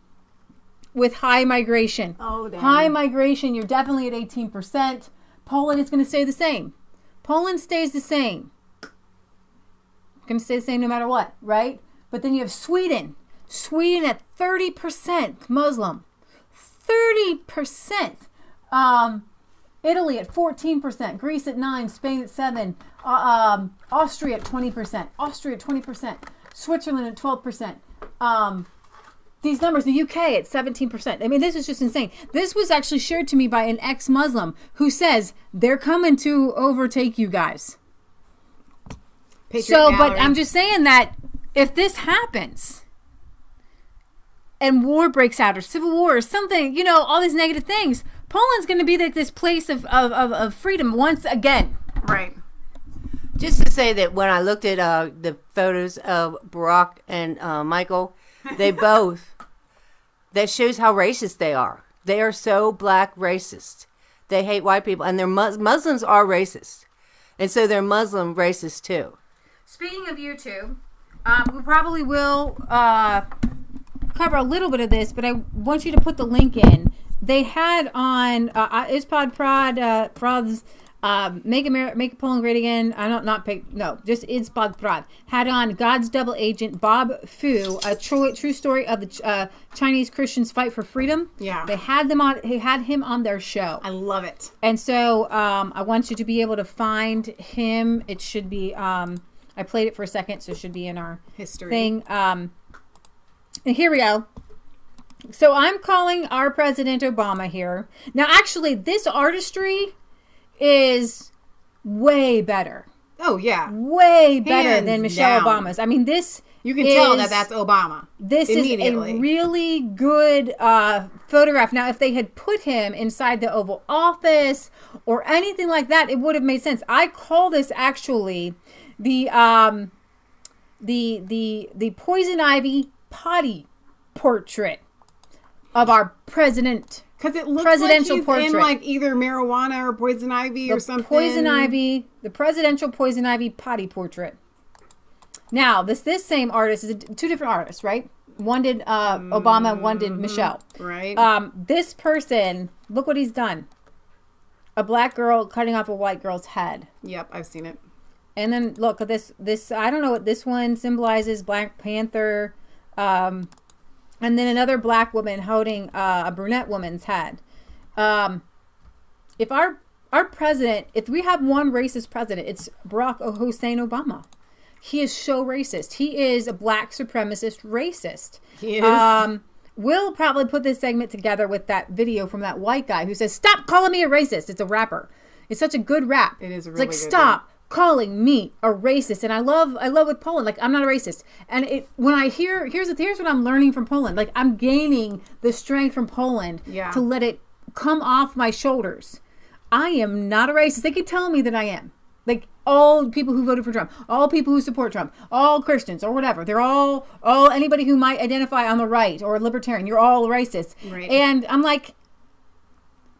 With high migration. Oh, damn. High migration, you're definitely at 18%. Poland is going to stay the same. Poland stays the same. Going to stay the same no matter what, right? But then you have Sweden. Sweden at 30% Muslim. 30%. Italy at 14%. Greece at 9%. Spain at 7%. Austria at 20%. Austria at 20%. Switzerland at 12%. These numbers, the UK at 17%. I mean, this is just insane. This was actually shared to me by an ex-Muslim who says they're coming to overtake you guys. But I'm just saying that if this happens and war breaks out or civil war or something, you know, all these negative things, Poland's going to be like this place of freedom once again. Right. Just to say that when I looked at the photos of Barack and Michael, they both, that shows how racist they are. They are so black racist. They hate white people. And they're Muslims are racist. And so they're Muslim racist too. Speaking of YouTube, we probably will cover a little bit of this, but I want you to put the link in. They had on Prod's Make Poland Great Again. Just Ispod Prod. Had on God's Double Agent, Bob Fu, a true story of the Chinese Christians' fight for freedom. Yeah. They had them on. He had him on their show. I love it. And so I want you to be able to find him. It should be. I played it for a second, so it should be in our history thing. And here we go. So I'm calling our President Obama here. Now, actually, this artistry is way better. Oh, yeah. Way better than Michelle Obama's. I mean, this... You can tell that that's Obama. This is a really good photograph. Now, if they had put him inside the Oval Office or anything like that, it would have made sense. I call this actually the poison ivy potty portrait of our president. Because it looks presidential like he's portrait. in like either marijuana or poison ivy or something. The presidential poison ivy potty portrait. Now, this same artist is two different artists, right? One did Obama, one did Michelle. Right. This person, look what he's done. A black girl cutting off a white girl's head. Yep, I've seen it. And then look at this. I don't know what this one symbolizes. Black Panther. And then another black woman holding a brunette woman's head. If our president, if we have one racist president, it's Barack Hussein Obama. He is so racist. He is a black supremacist racist. He is. We'll probably put this segment together with that video from that white guy who says, "Stop calling me a racist." It's a rapper. It's such a good rap. It is a It's really like, good stop rap. calling me a racist. And I love with Poland, like, I'm not a racist. And when I hear, here's what I'm learning from Poland. Like, I'm gaining the strength from Poland to let it come off my shoulders. I am not a racist. They keep telling me that I am. Like, all people who voted for Trump, all people who support Trump, all Christians or whatever, they're all anybody who might identify on the right or libertarian, you're all racist. Right. And I'm like,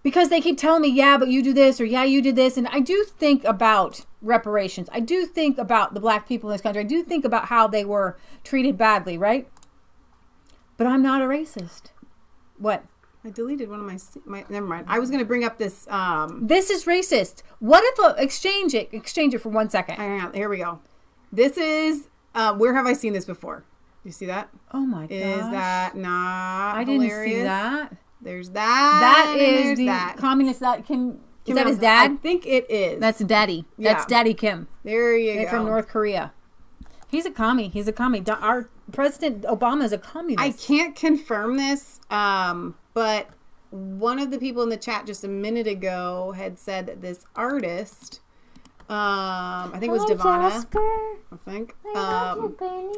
because they keep telling me, yeah, but you do this, or yeah, you did this. And I do think about reparations. I do think about the black people in this country. I do think about how they were treated badly, right? But I'm not a racist. What? I deleted one of my never mind. I was going to bring up this. This is racist. What if exchange it for 1 second. Hang on, here we go. This is, where have I seen this before? You see that? Oh my gosh. Is that not I didn't hilarious? see that. There's that. That is the that. communist. Is that his dad? I think it is. That's Daddy. Yeah. That's Daddy Kim. There you go. From North Korea. He's a commie. Our President Obama is a communist. I can't confirm this, but one of the people in the chat just a minute ago had said that this artist, I think it was Devonna. Jasper. I think. I love you, Benny.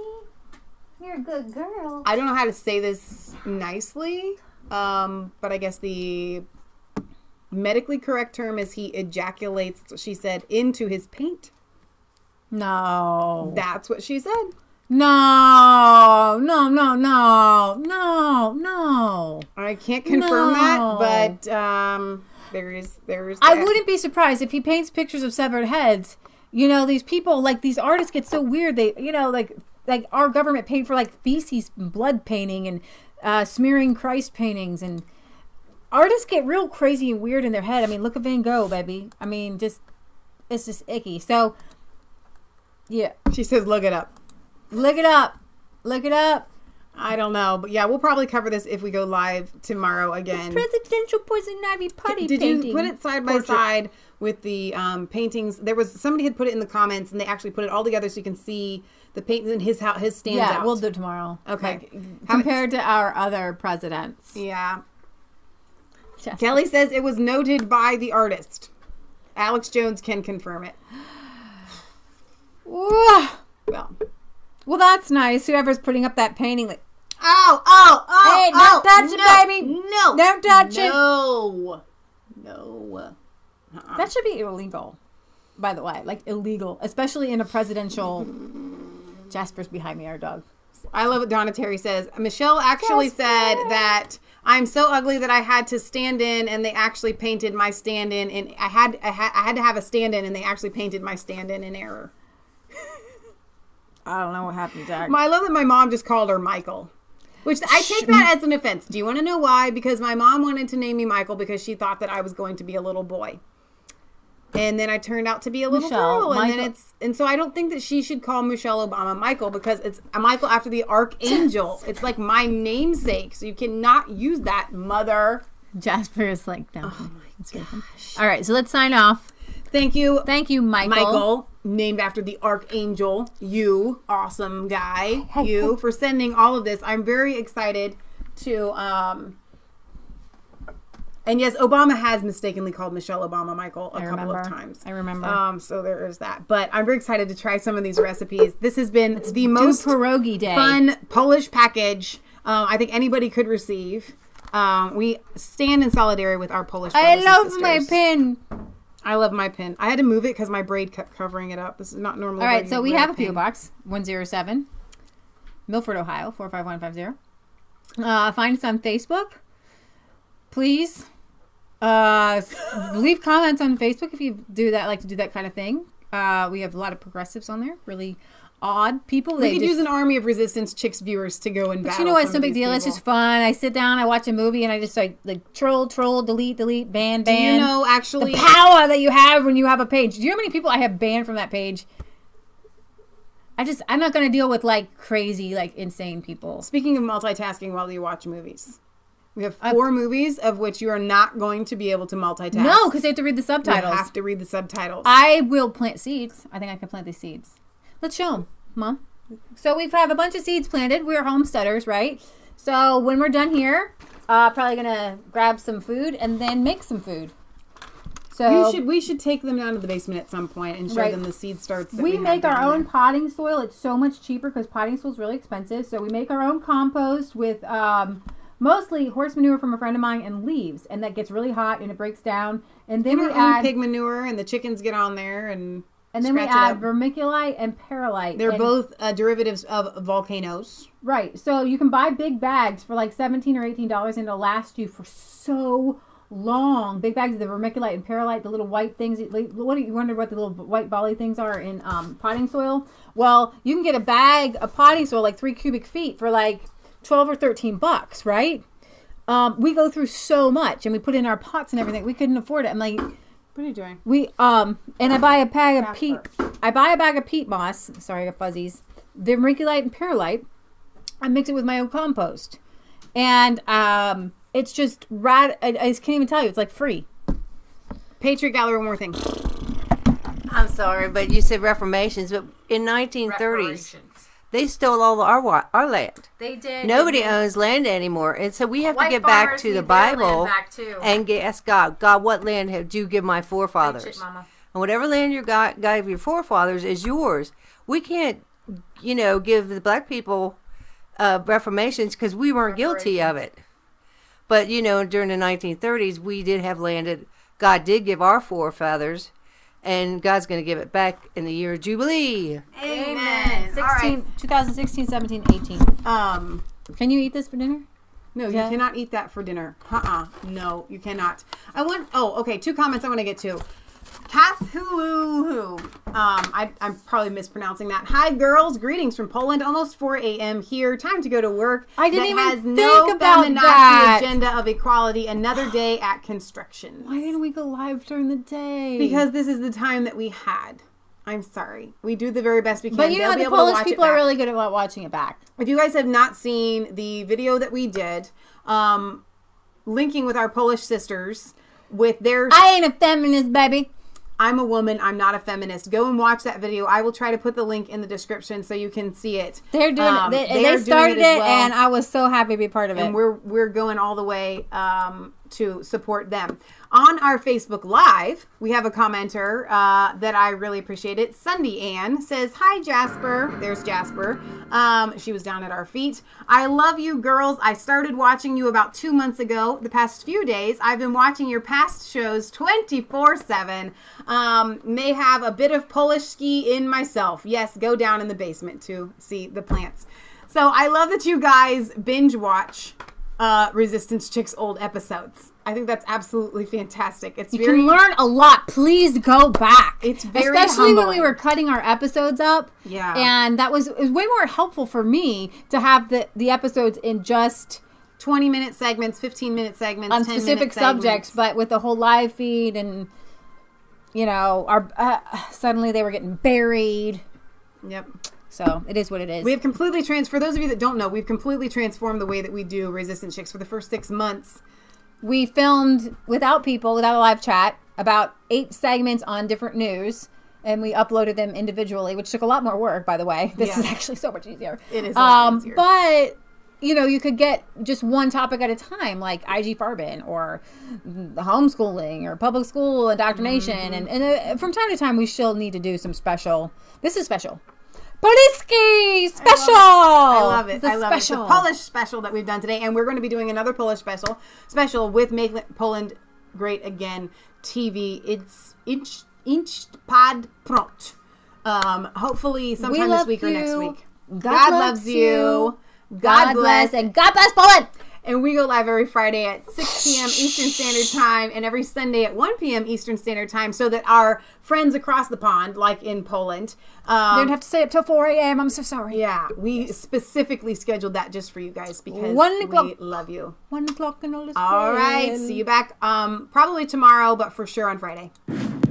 You're a good girl. I don't know how to say this nicely, but I guess the medically correct term is he ejaculates, she said, into his paint. No. That's what she said. No. I can't confirm that, but there's I wouldn't be surprised if he paints pictures of severed heads. You know, these people, like, these artists get so weird. They, you know, like our government paid for, like, feces and blood painting and smearing Christ paintings. And artists get real crazy and weird in their head. I mean, look at Van Gogh, baby. I mean, it's just icky. So, yeah. She says, look it up. Look it up. Look it up. I don't know. But, yeah, we'll probably cover this if we go live tomorrow again. Presidential poison ivy putty Did painting. you put it side by side with the paintings? There was somebody had put it in the comments, and they actually put it all together so you can see the paintings in his house. His stands out. Yeah, we'll do it tomorrow. Okay. Compared to our other presidents. Yeah. Kelly says it was noted by the artist. Alex Jones can confirm it. Well, that's nice. Whoever's putting up that painting, like, hey, don't touch it, baby. No, don't touch it. No. That should be illegal, by the way. Like, illegal, especially in a presidential. Jasper's behind me, our dog. I love what Donna Terry says. Michelle actually said that I'm so ugly that I had to stand in, and they actually painted my stand-in, and I had to have a stand-in, and they actually painted my stand-in in error. I don't know what happened, Jack. I love that my mom just called her Michael, which I take that as an offense. Do you want to know why? Because my mom wanted to name me Michael because she thought that I was going to be a little boy. And then I turned out to be a little girl. And so I don't think that she should call Michelle Obama Michael because it's a Michael after the archangel. It's like my namesake. So you cannot use that, mother. Jasper is like, no. Oh my gosh. All right, so let's sign off. Thank you. Thank you, Michael. Michael, named after the archangel. You, awesome guy. You, for sending all of this. I'm very excited to... And yes, Obama has mistakenly called Michelle Obama Michael a couple of times. I remember. So there is that. But I'm very excited to try some of these recipes. This has been the most pierogi day. Fun Polish package I think anybody could receive. We stand in solidarity with our Polish brothers and sisters. My pin. I love my pin. I had to move it because my braid kept covering it up. This is not normally. All right, so we have a PO Box 107, Milford, Ohio 45150. Find us on Facebook. Please leave comments on Facebook if you like to do that kind of thing. We have a lot of progressives on there. Really odd people. We could use an army of Resistance Chicks viewers to go and battle. But you know what? It's no big deal. It's just fun. I sit down, I watch a movie, and I just like troll, delete, ban. Do you know actually the power that you have when you have a page? Do you know how many people I have banned from that page? I'm not going to deal with like crazy, like insane people. Speaking of multitasking while you watch movies. We have 4 movies of which you are not going to be able to multitask. No, because they have to read the subtitles. You have to read the subtitles. I will plant seeds. I think I can plant these seeds. Let's show them, Mom. So we have a bunch of seeds planted. We're homesteaders, right? So when we're done here, probably going to grab some food and then make some food. So we should take them down to the basement at some point and show them the seed starts that we make our own potting soil. It's so much cheaper because potting soil is really expensive. So we make our own compost with... mostly horse manure from a friend of mine and leaves, and that gets really hot and it breaks down. And then we add pig manure, and the chickens get on there, and then we add vermiculite and perlite. They're both derivatives of volcanoes, right? So you can buy big bags for like $17 or $18, and it'll last you for so long. Big bags of the vermiculite and perlite, the little white things. What do you wonder what the little white volley things are in potting soil? Well, you can get a bag of potting soil, like 3 cubic feet, for like $12 or $13, right? We go through so much, and we put in our pots and everything. We couldn't afford it. I'm like, what are you doing? And I buy a bag of peat. I buy a bag of peat moss. Sorry, I got fuzzies. The vermiculite and perlite. I mix it with my own compost, and it's just rad. I just can't even tell you. It's like free. Patriot Gallery, one more thing. I'm sorry, but you said reformations, but in 1930s. They stole all our land. They did. Nobody owns land anymore. And so we have to get back to the Bible and ask God, what land did you give my forefathers? Preach it, Mama. And whatever land you gave your forefathers is yours. We can't, give the black people reformations because we weren't guilty of it. But, during the 1930s, we did have land that God did give our forefathers, and God's going to give it back in the year of Jubilee. Amen. 2016, 17, 18. Can you eat this for dinner? No, you cannot eat that for dinner. No, you cannot. Okay, 2 comments I want to get to. Kathulu. I'm probably mispronouncing that. Hi, girls. Greetings from Poland. Almost 4 a.m. here. Time to go to work. I didn't even has think no about feminazi that. agenda of equality. Another day at construction. Why didn't we go live during the day? Because this is the time that we had. I'm sorry. We do the very best we can. But the Polish people are really good at watching it back. If you guys have not seen the video that we did, linking with our Polish sisters with their... I ain't a feminist, baby. I'm a woman. I'm not a feminist. Go and watch that video. I will try to put the link in the description so you can see it. They're doing it. They started it, and I was so happy to be part of it. And we're going all the way to support them. On our Facebook Live, we have a commenter that I really appreciate it. Sunday Ann says, "Hi, Jasper." There's Jasper. She was down at our feet. "I love you, girls. I started watching you about 2 months ago. The past few days, I've been watching your past shows 24/7. May have a bit of Polish ski in myself. Yes, go down in the basement to see the plants." So I love that you guys binge watch Resistance Chicks old episodes. I think that's absolutely fantastic. You can learn a lot. Please go back. It's very especially humbling. when we were cutting our episodes up. Yeah, and it was way more helpful for me to have the episodes in just 20-minute segments, 15-minute segments on specific subjects, but with the whole live feed and our suddenly they were getting buried. Yep. So it is what it is. We have completely for those of you that don't know, we've completely transformed the way that we do Resistant Chicks. For the first 6 months, we filmed without a live chat, about 8 segments on different news, and we uploaded them individually, which took a lot more work, by the way. This is actually so much easier. It is a lot easier. But you could get just one topic at a time, like IG Farben or the homeschooling or public school indoctrination. Mm-hmm. And from time to time, we still need to do some special. This is special. Poliski special. I love it. I love it. It's a special. Polish special that we've done today, and we're going to be doing another Polish special with Make Poland Great Again TV. It's Inch Pod Prot. Hopefully sometime this week or next week. God loves you. God bless, and God bless Poland. And we go live every Friday at 6 p.m. Eastern Standard Time and every Sunday at 1 p.m. Eastern Standard Time, so that our friends across the pond, like in Poland, they don't have to stay up till 4 a.m. I'm so sorry. Yeah, we specifically scheduled that just for you guys because 1 o'clock. We love you. 1 o'clock and all is all right, see you back probably tomorrow, but for sure on Friday.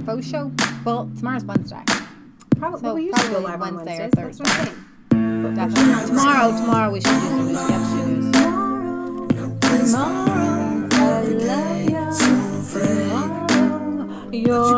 For sure. Well, tomorrow's Wednesday. Probably we used to go live on Wednesday or Wednesdays. Thursday. That's what I'm saying. Tomorrow we should do some news. Tomorrow, I love you. Tomorrow, you're